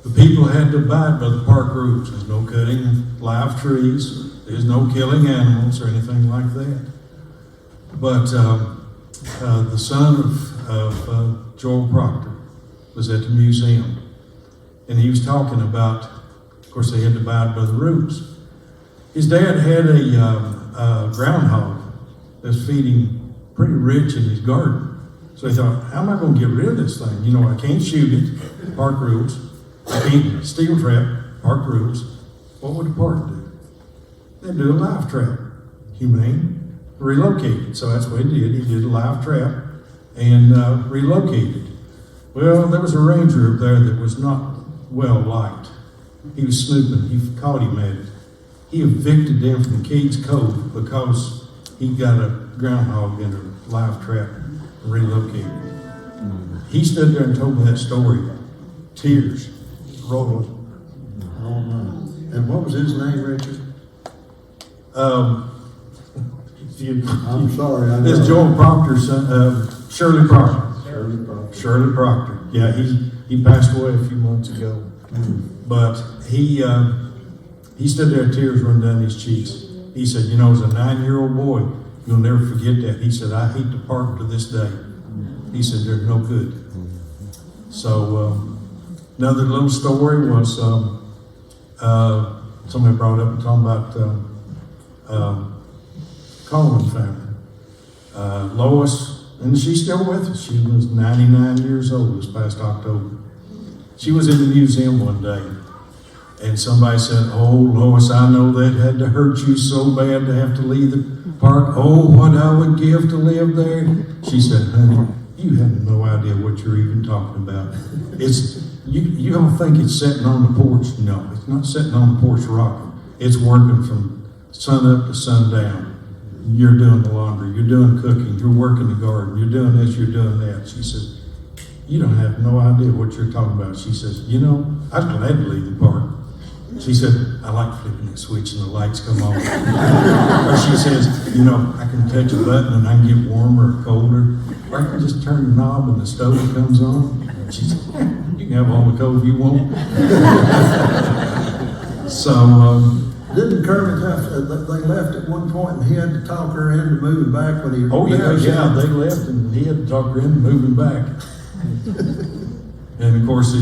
the people had to abide by the park rules. There's no cutting live trees. There's no killing animals or anything like that. But the son of Joel Proctor was at the museum, and he was talking about, of course, they had to abide by the rules. His dad had a groundhog that was feeding pretty rich in his garden. So he thought, how am I going to get rid of this thing? You know, I can't shoot it, park rules. I can't steel trap, park rules. What would the park do? They'd do a live trap, humane, relocated. So that's what he did. He did a live trap and relocated. Well, there was a ranger up there that was not well liked. He was snooping. He caught him at it. He evicted them from Cades Cove because he got a groundhog in a live trap and relocated. He stood there and told me that story. Tears rolling. Oh, my. And what was his name, Richard? I'm sorry. I know. This Joel Proctor's son, Shirley Proctor. Shirley Proctor. Shirley Proctor. Yeah, he passed away a few months ago. But he stood there, tears running down his cheeks. He said, you know, as a 9-year-old boy, you'll never forget that. He said, I hate the park to this day. He said, they're no good. So another little story was somebody brought up and talking about Coleman family. Lois, and she's still with us. She was 99 years old this past October. She was in the museum one day, and somebody said, oh, Lois, I know that had to hurt you so bad to have to leave the park. Oh, what I would give to live there. She said, honey, you have no idea what you're even talking about. You don't think it's sitting on the porch. No, it's not sitting on the porch rocking. It's working from sun up to sundown. You're doing the laundry, you're doing cooking, you're working the garden, you're doing this, you're doing that. She says, you don't have no idea what you're talking about. She says, you know, I'd glad to leave the park. She said, I like flipping the switch and the lights come on. Or she says, you know, I can touch a button and I can get warmer or colder. Or I can just turn the knob and the stove comes on. She said, you can have all the cold you want. So, Didn't Kermit have to, they left at one point and he had to talk her into moving back when he... oh yeah, they left and he had to talk her into moving back. And of course,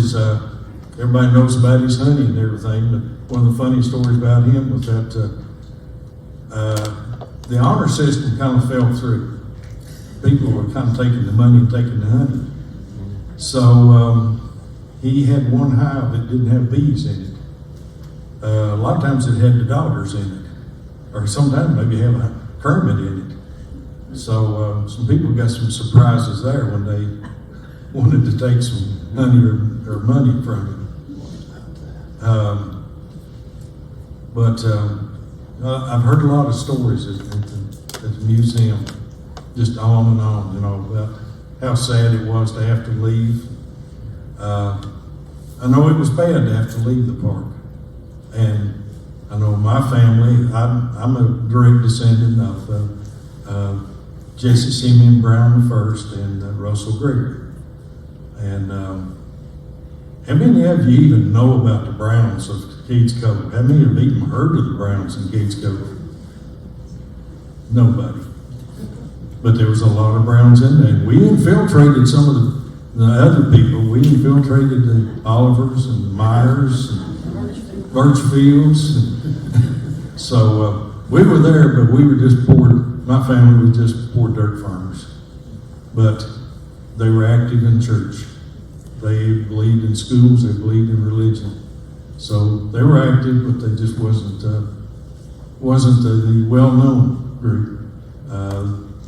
everybody knows about his honey and everything, but one of the funny stories about him was that the honor system kind of fell through. People were kind of taking the money and taking the honey. So he had one hive that didn't have bees in it. A lot of times it had the daughters in it, or sometimes maybe have a Kermit in it. So some people got some surprises there when they wanted to take some honey or money from him. But I've heard a lot of stories at the museum, just on and on, you know, about how sad it was to have to leave. I know it was bad to have to leave the park. And I know my family, I'm a direct descendant of Jesse Simeon Brown the first and Russell Gregory. And how many of you even know about the Browns of Cades Cove? How many have even heard of the Browns in Cades Cove? Nobody. But there was a lot of Browns in there. And we infiltrated some of the other people. We infiltrated the Olivers and the Myers and Birchfields. So we were there, but we were just poor. My family was just poor dirt farmers. But they were active in church. They believed in schools. They believed in religion. So they were active, but they just wasn't the well-known group.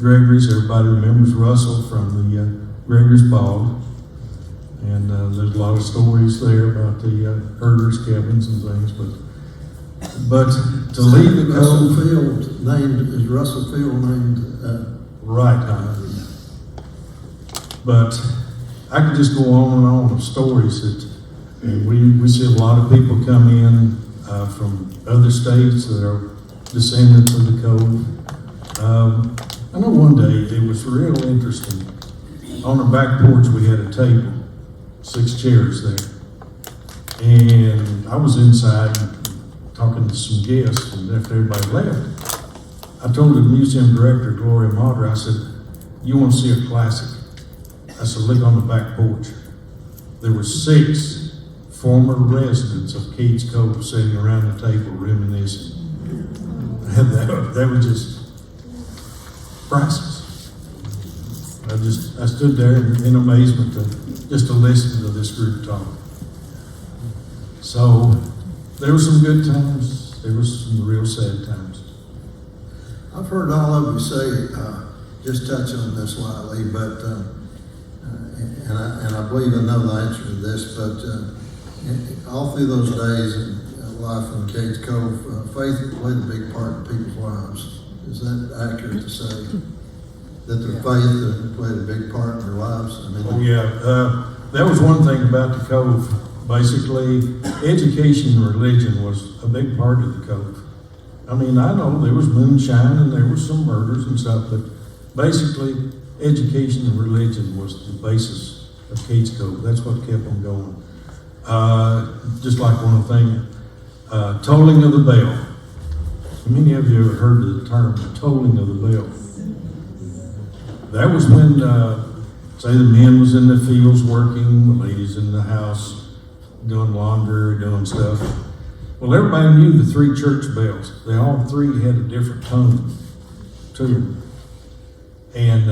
Gregory's, everybody remembers Russell from the Gregory's Ball. And there's a lot of stories there about the herders' cabins and things, but to leave the Russell cove, Field named, is Russell Field named, right, but I could just go on and on of stories that, and we see a lot of people come in from other states that are descendants of the cove. I know one day it was real interesting. On the back porch we had a table, 6 chairs there. And I was inside talking to some guests, and after everybody left, I told the museum director, Gloria Mater, I said, "You want to see a classic?" I said, "Look on the back porch." There were 6 former residents of Cades Cove sitting around the table reminiscing. And that was just priceless. I stood there in amazement just to listen to this group talk. So there were some good times. There were some real sad times. I've heard all of you say, just touch on this lightly, but, and I believe I know the answer to this, but all through those days in life in Cades Cove, faith played a big part in people's lives. Is that accurate to say? That their faith played a big part in their lives? I mean, Oh yeah, that was one thing about the Cove. Basically, education and religion was a big part of the Cove. I mean, I know there was moonshine and there was some murders and stuff, but basically, education and religion was the basis of Cades Cove. That's what kept them going. Just like one thing, tolling of the bell. How many of you ever heard of the term, the tolling of the bell? That was when, say the men was in the fields working, the ladies in the house doing laundry, doing stuff. Well, everybody knew the 3 church bells. They all 3 had a different tone to them. And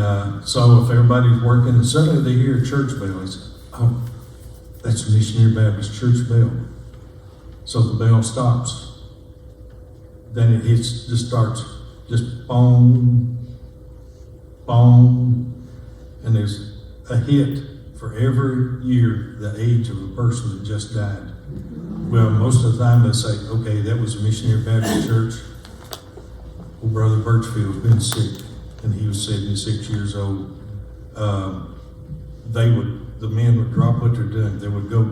so if everybody's working and suddenly they hear a church bell, they say, "Oh, that's a Missionary Baptist church bell." So the bell stops. Then it just starts, just boom, boom, and there's a hit for every year the age of the person that just died. Well, most of the time they say, "Okay, that was a Missionary Baptist church. Well, Brother Birchfield's been sick, and he was 76 years old." The men would drop what they're doing. They would go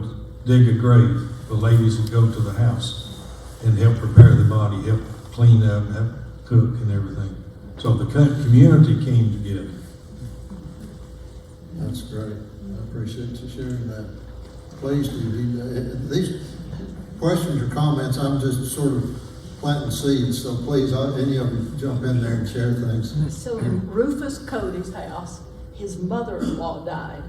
dig a grave. The ladies would go to the house and help prepare the body, help clean up, help cook and everything. So the community came together. that's great. I appreciate you sharing that. Please do. These questions or comments, I'm just sort of planting seeds, so please, any of you jump in there and share things. So in Rufus Cody's house, his mother-in-law died.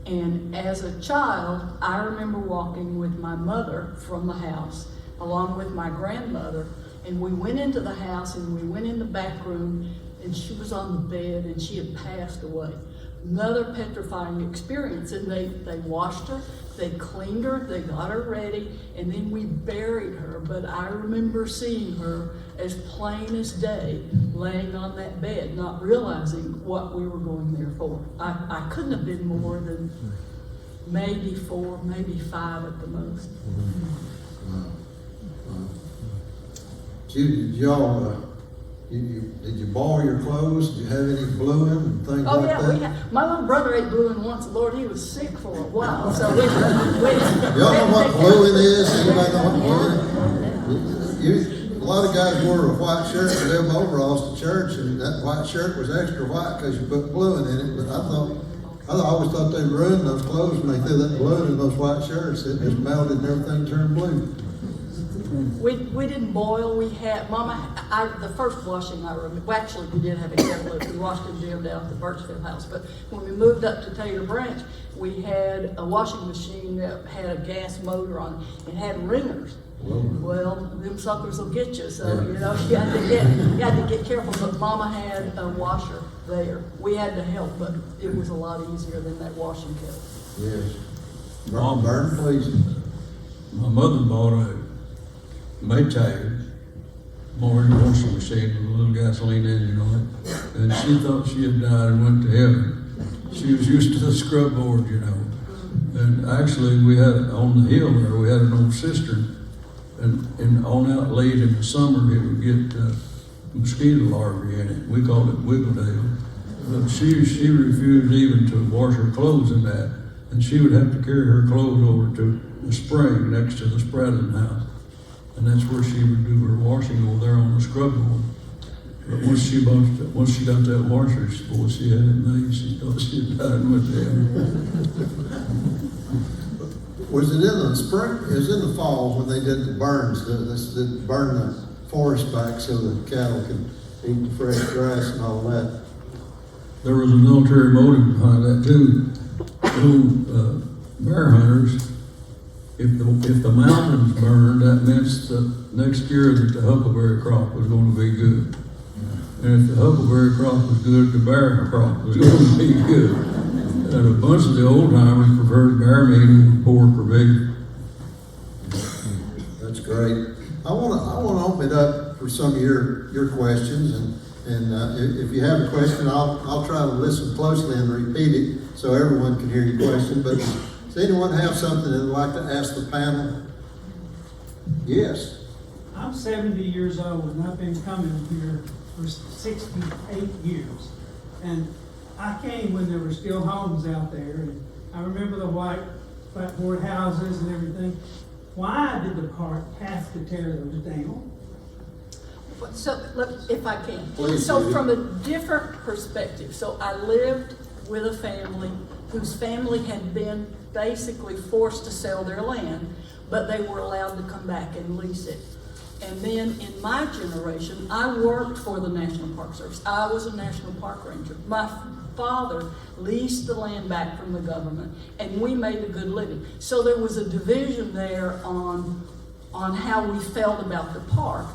And as a child, I remember walking with my mother from the house, along with my grandmother, and we went into the house and we went in the back room, and she was on the bed and she had passed away. Another petrifying experience, and they washed her, they cleaned her, they got her ready, and then we buried her. But I remember seeing her as plain as day, laying on that bed, not realizing what we were going there for. I couldn't have been more than maybe 4, maybe 5 at the most. Wow. Judy, did y'all, did you boil your clothes? Did you have any bluing and things Oh like yeah, that? my little brother ate bluing once. Lord, he was sick for a while, so we Y'all know what bluing is? Anybody know what bluing is? A lot of guys wore a white shirt with them overalls to church, and that white shirt was extra white because you put balloon in it. But I always thought they ruined those clothes when they threw that balloon in those white shirts. It just melted and everything turned blue. We didn't boil. We had the first washing I remember. Well, actually, we did have a kettle. We washed and down at the Birchfield house. But when we moved up to Taylor Branch, we had a washing machine that had a gas motor on it. It had ringers. Well, them suckers will get you. So you know you had to get careful. But Mama had a washer there. We had to help, but it was a lot easier than that washing kettle. Yes. Mom. Burn, please. My mother bought a Maytag Morris washing machine with a little gasoline engine on it, and she thought she had died and went to heaven. She was used to the scrub board, you know. And actually, we had on the hill there, we had an old cistern, and on out late in the summer, it would get mosquito larvae in it. We called it Wiggledale. But she refused even to wash her clothes in that, and she would have to carry her clothes over to the spring next to the Spradlin house. And that's where she would do her washing over there on the scrub board. But once she got that washer, she had it made, she thought she had died and went to heaven. Was it in the spring? It was in the fall when they did the burns, the burn the forest back so the cattle could eat the fresh grass and all that. There was a military motive behind that too. Bear hunters, if the mountains burned, that meant that next year that the huckleberry crop was going to be good. And if the huckleberry crop was good, the bear crop was going to be good. And a bunch of the old timers preferred bear meat and pork or beef. That's great. I want to open it up for some of your questions, and if you have a question, I'll try to listen closely and repeat it so everyone can hear your question. But does anyone have something they'd like to ask the panel? Yes. I'm 70 years old and I've been coming here for 68 years. And I came when there were still homes out there. And I remember the white flatboard houses and everything. Why did the park have to tear those down? So, look, if I can. Please, So Judy. from a different perspective, so I lived with a family whose family had been basically forced to sell their land, but they were allowed to come back and lease it. And then in my generation, I worked for the National Park Service. I was a National Park Ranger. My father leased the land back from the government, and we made a good living. So there was a division there on how we felt about the park.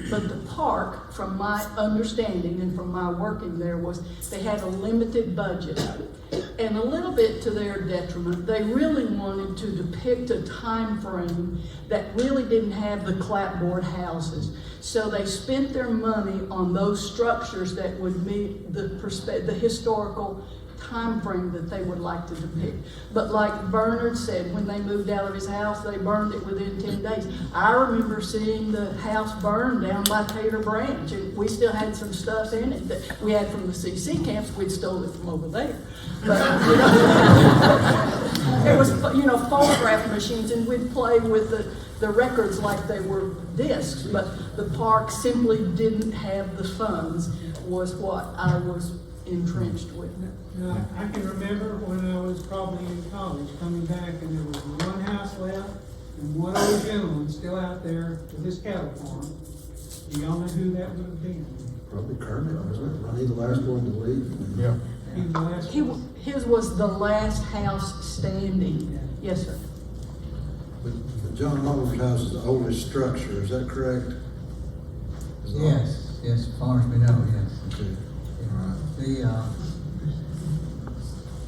But the park, from my understanding and from my working there, was they had a limited budget. And a little bit to their detriment, they really wanted to depict a time frame that really didn't have the clapboard houses. So they spent their money on those structures that would meet the historical time frame that they would like to depict. But like Bernard said, when they moved out of his house, they burned it within 10 days. I remember seeing the house burn down by Taylor Branch, and we still had some stuff in it that we had from the CC camps. We'd stole it from over there. But it was, phonograph machines, and we'd play with the records like they were discs. But the park simply didn't have the funds, was what I was entrenched with. Now, I can remember when I was probably in college coming back and there was one house left and one old gentleman still out there with his cattle farm. Do y'all know who that would have been? Probably Kermit, wasn't it? Wasn't he the last one to leave? Yeah. He was the last one. His was the last house standing. Yes, sir. But John Oliver's house is the oldest structure, is that correct? Is that- Yes, as far as we know, yes. Okay.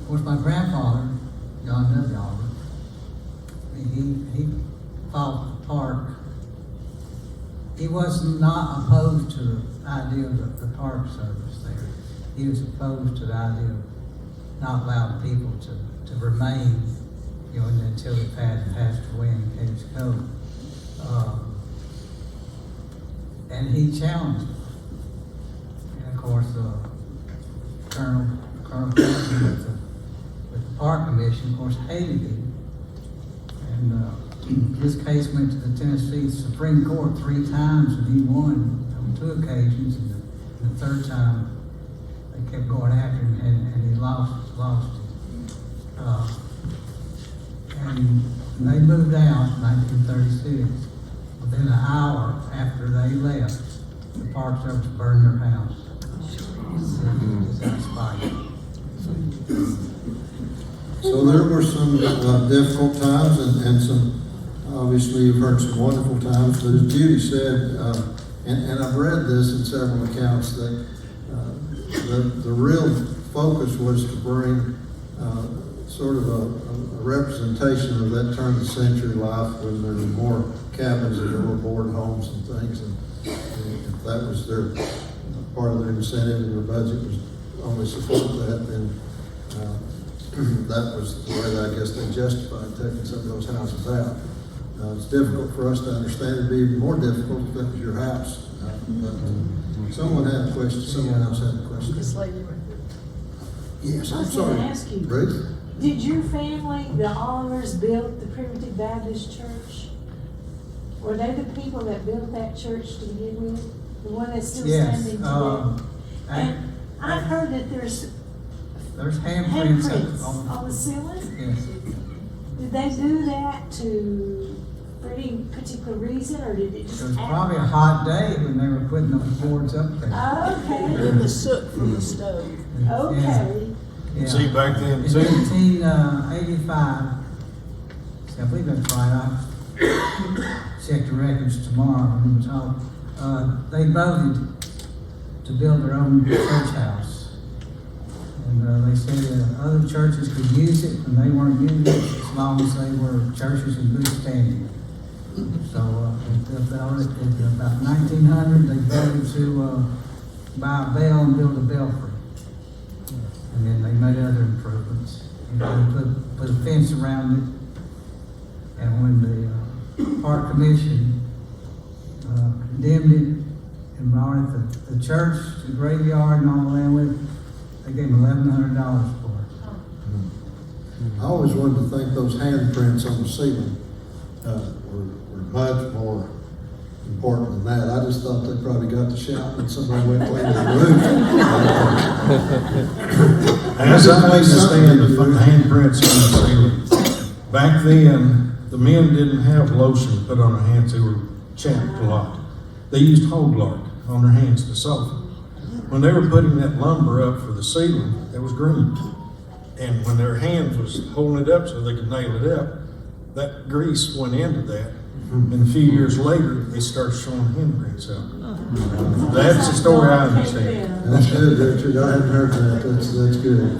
Of course, my grandfather, John W. Oliver, he fought the park. He was not opposed to the idea of the park service there. He was opposed to the idea of not allowing people to remain, until they passed away in Cades Cove. And he challenged it. And of course, Colonel Pigeon with the Park Commission, of course, hated him and his case went to the Tennessee Supreme Court 3 times, and he won on 2 occasions, and the third time, they kept going after him, and he lost it. And they moved out in 1936. Within an hour after they left, the Park Service burned their house. It's out of spite. So there were some difficult times and some, obviously you've heard some wonderful times, but as Judy said, and I've read this in several accounts, that the real focus was to bring sort of a representation of that turn of the century life when there were more cabins and there were board homes and things, and if that was their part of their incentive and their budget was only support that, then that was the way that I guess they justified taking some of those houses out. It's difficult for us to understand. It'd be even more difficult if that was your house. But someone had a question. Someone else had a question. This lady right there. Yes, I I'm was sorry. gonna ask you. Ruth? Did your family, the Olivers, build the Primitive Baptist Church? Were they the people that built that church to begin with? The one that's still Yes, standing today? And I've heard that there's there's handprints handprints on on the ceiling. yes. Did they do that for any particular reason, or did it just It was happen? probably a hot day when they were putting those boards up there. Okay, And the soot from the stove. okay. Yeah. See, back then, In too. 1885, see, I believe that's right, I checked the records tomorrow when we talk. They voted to build their own church house. And they said that other churches could use it, and they weren't using it as long as they were churches in good standing. So, in about 1900, they voted to buy a bell and build a belfry. And then they made other improvements. And they put a fence around it. And when the park commission condemned it and brought it to the church, the graveyard and all the land with it, they gave them $1,100 for it. I always wanted to think those handprints on the ceiling were much more important than that. I just thought they probably got to shout when somebody went clean the roof. As I understand the handprints on the ceiling, back then, the men didn't have lotion put on their hands. They were chapped a lot. They used hog lard on their hands to soften. When they were putting that lumber up for the ceiling, it was green. And when their hands was holding it up so they could nail it up, that grease went into that. And a few years later, they started showing handprints out. That's the story I understand. That's good, Richard. I hadn't heard that. That's good.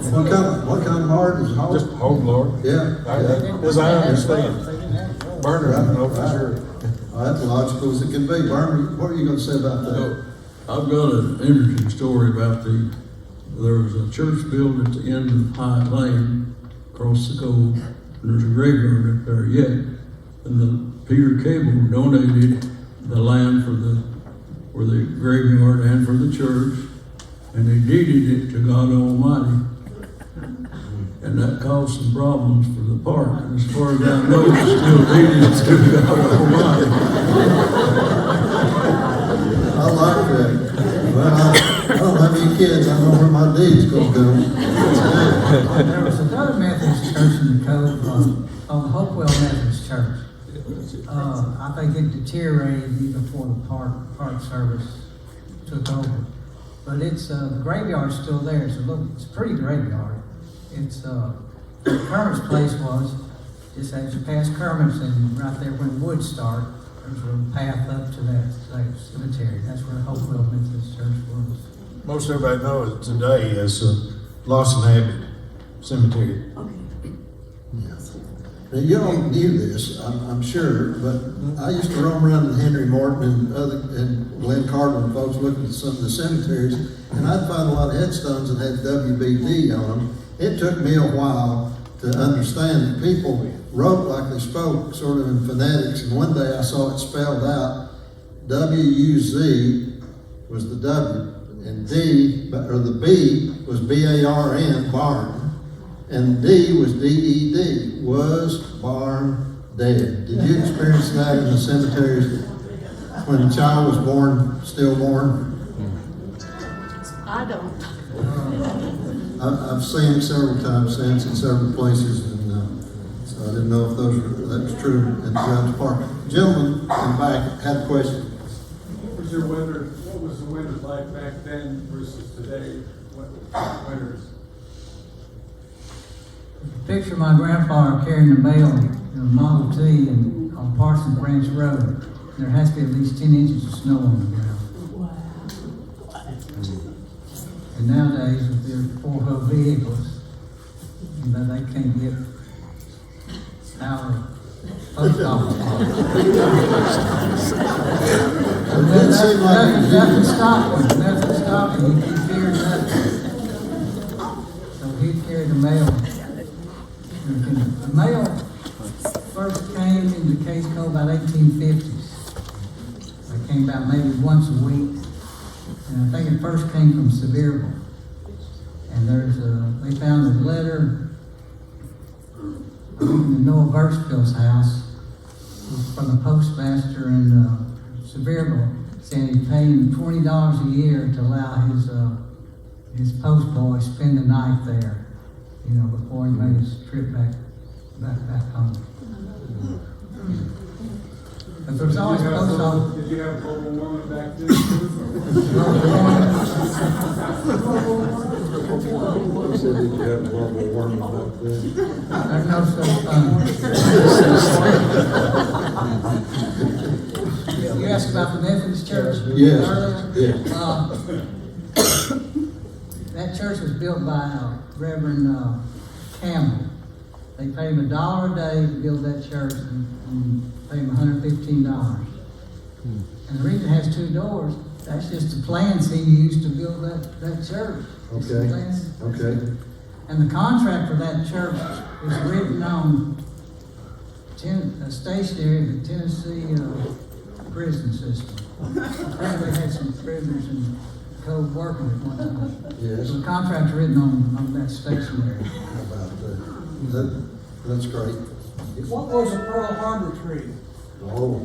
What kind of lard is hog? Just hog lard. Yeah. As I understand. Burner, I don't know for sure. That's logical as it can be. Barney, what are you going to say about that? I've got an interesting story about there was a church built at the end of High Lane, across the cove, and there's a graveyard up there yet. And Peter Cable donated the land for the graveyard and for the church, and he deeded it to God Almighty. And that caused some problems for the park. And as far as I know, it's still deeded to God Almighty. I like that. Well, I don't have any kids. I know where my deed's going to go. There was another Methodist church in the Cove called the Hopewell Methodist Church. I think it deteriorated even before the park service took over. But it's the graveyard's still there. It's a pretty graveyard. It's where Kermit's place was, just as you pass Kermit's and right there when the woods start, there's a path up to that cemetery. That's where Hopewell Methodist Church was. Most everybody knows it today as Lawson Abbott Cemetery. Now, you all knew this, I'm sure, but I used to roam around with Henry Morton and Glenn Carter and folks looking at some of the cemeteries, and I'd find a lot of headstones that had WBD on them. It took me a while to understand that people wrote like they spoke, sort of in phonetics, and one day I saw it spelled out. W-U-Z was the W, and D, or the B was B-A-R-N, barn, and D was D-E-D, was barn dead. Did you experience that in the cemeteries when a child was born, stillborn? I don't. I've seen it several times since in several places, and so I didn't know if that was true at the Judge Park. Gentleman in the back had a question. What was the winter like back then versus today? What winters? Picture my grandfather carrying the mail in a Model T on Parsons Branch Road. There has to be at least 10 inches of snow on the ground. And nowadays, with their four-wheel vehicles, they can't get out of post office. Nothing stopping. He carried nothing. So he'd carry the mail. The mail first came into Cades Cove about 1850s. They came about maybe once a week. And I think it first came from Sevierville. And they found a letter in Noah Birchfield's house from the postmaster in Sevierville saying he paid him $20 a year to allow his post boy to spend the night there, before he made his trip back home. But there's always post office. Did you have global warming back then too? There's no such thing. You asked about the Methodist Church Yes. earlier? Yeah. That church was built by Reverend Campbell. They paid him $1 a day to build that church and paid him $115. And the reason it has 2 doors, that's just the plans he used to build that church. It's the Okay. plans. Okay. And the contract for that church is written on a stationery of the Tennessee prison system. Apparently they had some prisoners in Cove working at one time. Yes. So the contract's written on that stationery. How about that? That's great. What was a Pearl Harbor tree? Oh,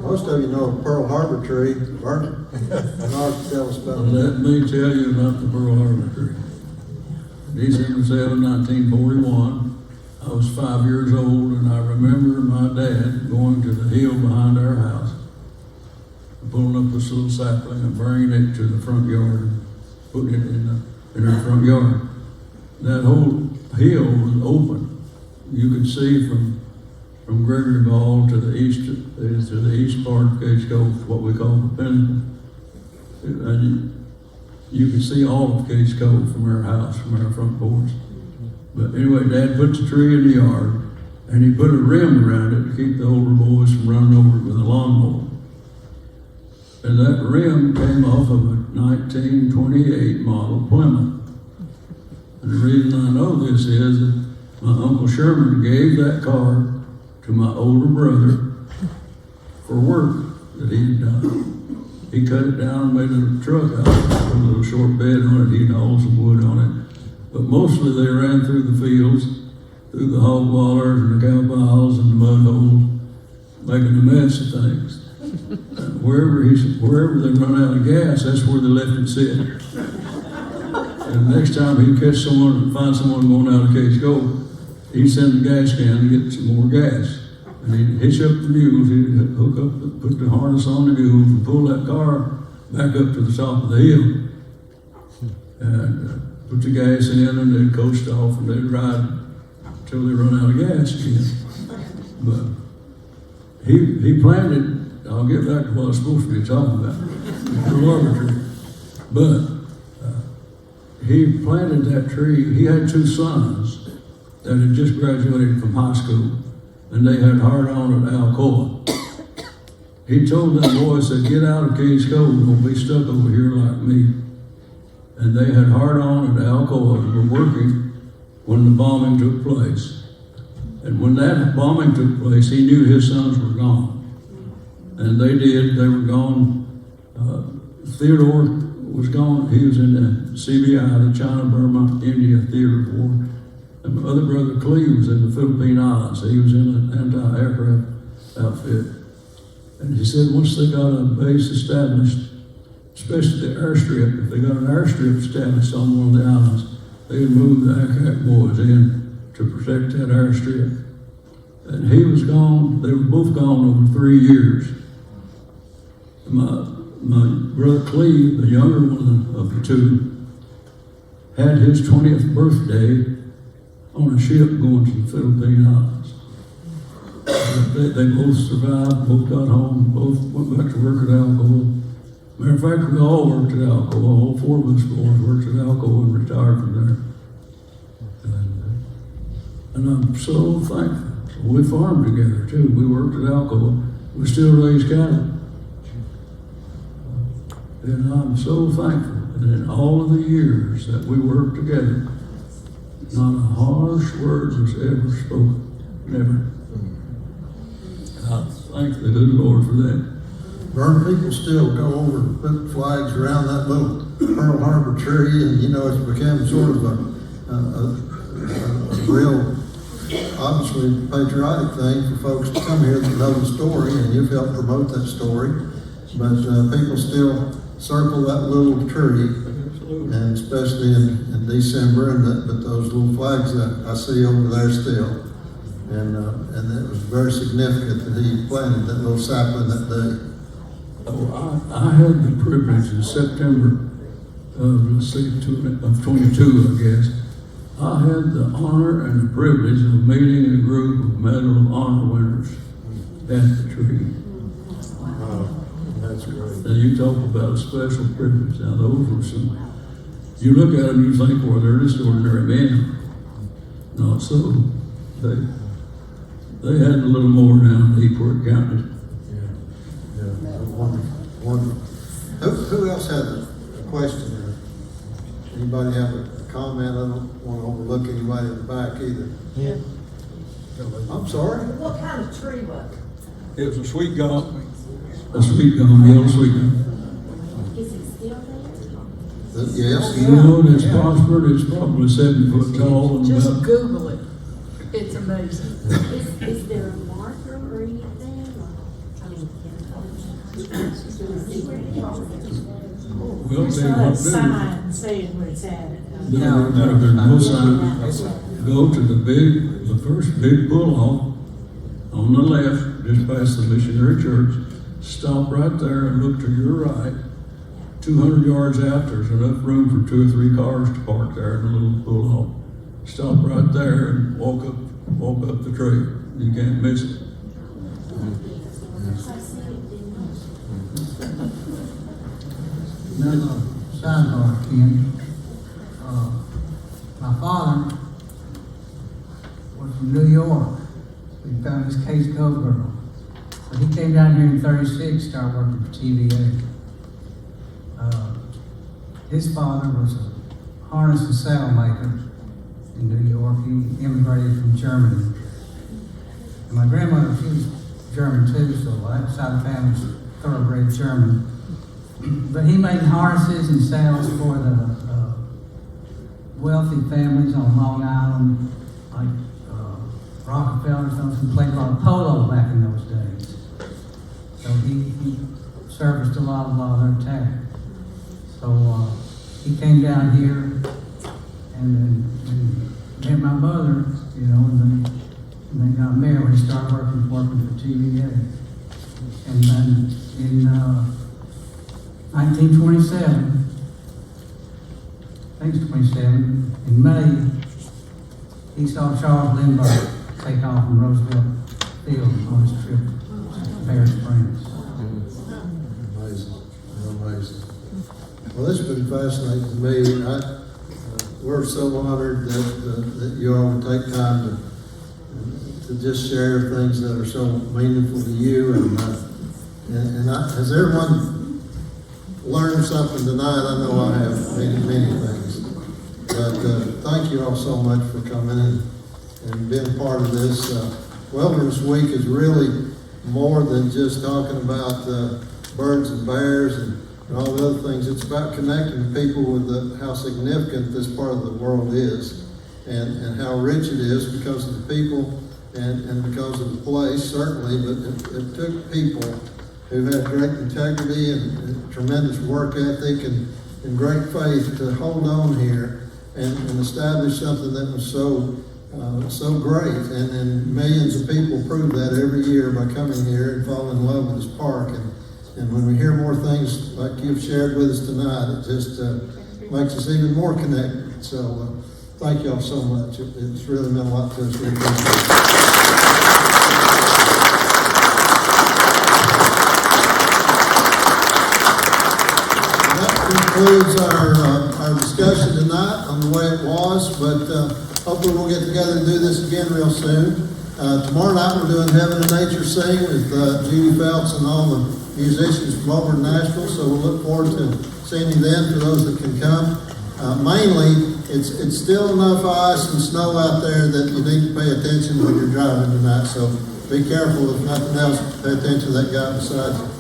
most of you know Pearl Harbor tree, Bernard. Bernard, tell us about that. Let me tell you about the Pearl Harbor tree. December 7, 1941, I was 5 years old, and I remember my dad going to the hill behind our house, pulling up this little sapling and bringing it to the front yard and putting it in our front yard. That whole hill was open. You could see from Gregory Ball to the east part of Cades Cove, what we call the Pinnacle. And you could see all of Cades Cove from our house, from our front porch. But anyway, Dad put the tree in the yard, and he put a rim around it to keep the older boys from running over it with a lawnmower. And that rim came off of a 1928 model Plymouth. And the reason I know this is that my Uncle Sherman gave that car to my older brother for work that he'd done. He cut it down and made a truck out of it, put a little short bed on it, he'd haul some wood on it. But mostly they ran through the fields, through the hog wallers and the cow piles and the mud holes, making a mess of things. Wherever they run out of gas, that's where they left it sit. And the next time he'd find someone going out of Cades Cove, he'd send the gas can to get some more gas. And he'd hitch up the mules, he'd put the harness on the mules and pull that car back up to the top of the hill. And put the gas in and they'd coast off and they'd ride until they run out of gas again. But he planted, I'll get back to what I was supposed to be talking about, the rubber tree. But he planted that tree. He had 2 sons that had just graduated from high school, and they had hard on at Alcoa. He told them boys that get out of Cades Cove, don't be stuck over here like me. And they had hard on at Alcoa and were working when the bombing took place. And when that bombing took place, he knew his sons were gone. And they were gone. Theodore was gone. He was in the CBI, the China, Burma, India Theater War. And my other brother Cleve was in the Philippine Islands. He was in an anti-aircraft outfit. And he said once they got a base established, especially the airstrip, if they got an airstrip established on one of the islands, they'd move the ACAC boys in to protect that airstrip. And he was gone, they were both gone over 3 years. My brother Cleve, the younger one of the two, had his 20th birthday on a ship going to the Philippine Islands. They both survived, both got home, both went back to work at Alcoa. Matter of fact, we all worked at Alcoa. All 4 of us boys worked at Alcoa and retired from there. And I'm so thankful. We farmed together too. We worked at Alcoa. We still raise cattle. And I'm so thankful that in all of the years that we worked together, not a harsh word was ever spoken. Never. I thank the good Lord for that. Vern, people still go over and put flags around that little Pearl Harbor tree, and you know, it's become sort of a real, obviously patriotic thing for folks to come here that know the story, and you've helped promote that story. But people still circle that little tree, and especially in December, but those little flags that I see over there still. And it was very significant that he planted that little sapling that day. Oh, I had the privilege in September of 22, I guess. I had the honor and the privilege of meeting a group of Medal of Honor winners at the tree. That's great. And you talk about a special privilege. Now, those were some, you look at them, you think, well, they're just ordinary men. Not so. They had a little more down deep where it counted. Wonderful. Who else had a question? Anybody have a comment? I don't want to overlook anybody in the back either. Yeah. I'm sorry. What kind of tree was it? It was a sweet gum. A sweet gum, yellow sweet gum. Is it still there? Yes. You know, it's prospered. It's probably 7 foot tall and Just about. Google it. It's amazing. Is there a marker or anything? Well, There's they not a what sign saying where it's at. No, there's no sign. Go to the first big pull-off on the left, just past the missionary church. Stop right there and look to your right. 200 yards out, there's enough room for 2 or 3 cars to park there in a little pull-off. Stop right there and walk up the trail. You can't miss it. Another sidebar, Ken. My father was from New York. We found his Cades Cove girl. But he came down here in '36, started working for TVA. His father was a harness and saddle maker in New York. He immigrated from Germany. And my grandmother, she was German too, so that side of the family was thoroughbred German. But he made harnesses and saddles for the wealthy families on Long Island, like Rockefeller, who played a lot of polo back in those days. So he serviced a lot of their tax. So he came down here and met my mother, you know, and they got married when he started working for TVA. And then in 1927, I think it's 27, in May, he saw Charles Lindbergh take off from Roosevelt Field on his trip to Bear Springs. Amazing. Well, this has been fascinating to me. We're so honored that you all would take time to just share things that are so meaningful to you. And has everyone learned something tonight? I know I have many things. But thank you all so much for coming and being part of this. Wilderness Week is really more than just talking about birds and bears and all the other things. It's about connecting people with how significant this part of the world is. and how rich it is because of the people and because of the place, certainly, but it took people who had great integrity and tremendous work ethic and great faith to hold on here and establish something that was so great. And millions of people prove that every year by coming here and falling in love with this park. And when we hear more things like you've shared with us tonight, it just makes us even more connected. So thank y'all so much. It's really meant a lot to us. We appreciate it. Concludes our discussion tonight on the way it was, but hopefully we'll get together and do this again real soon. Tomorrow night we're doing Heaven and Nature Sing with Judy Phelps and all the musicians from over in Nashville, so we'll look forward to seeing you then for those that can come. Mainly, it's still enough ice and snow out there that you need to pay attention when you're driving tonight, so be careful. If nothing else, pay attention to that guy beside you.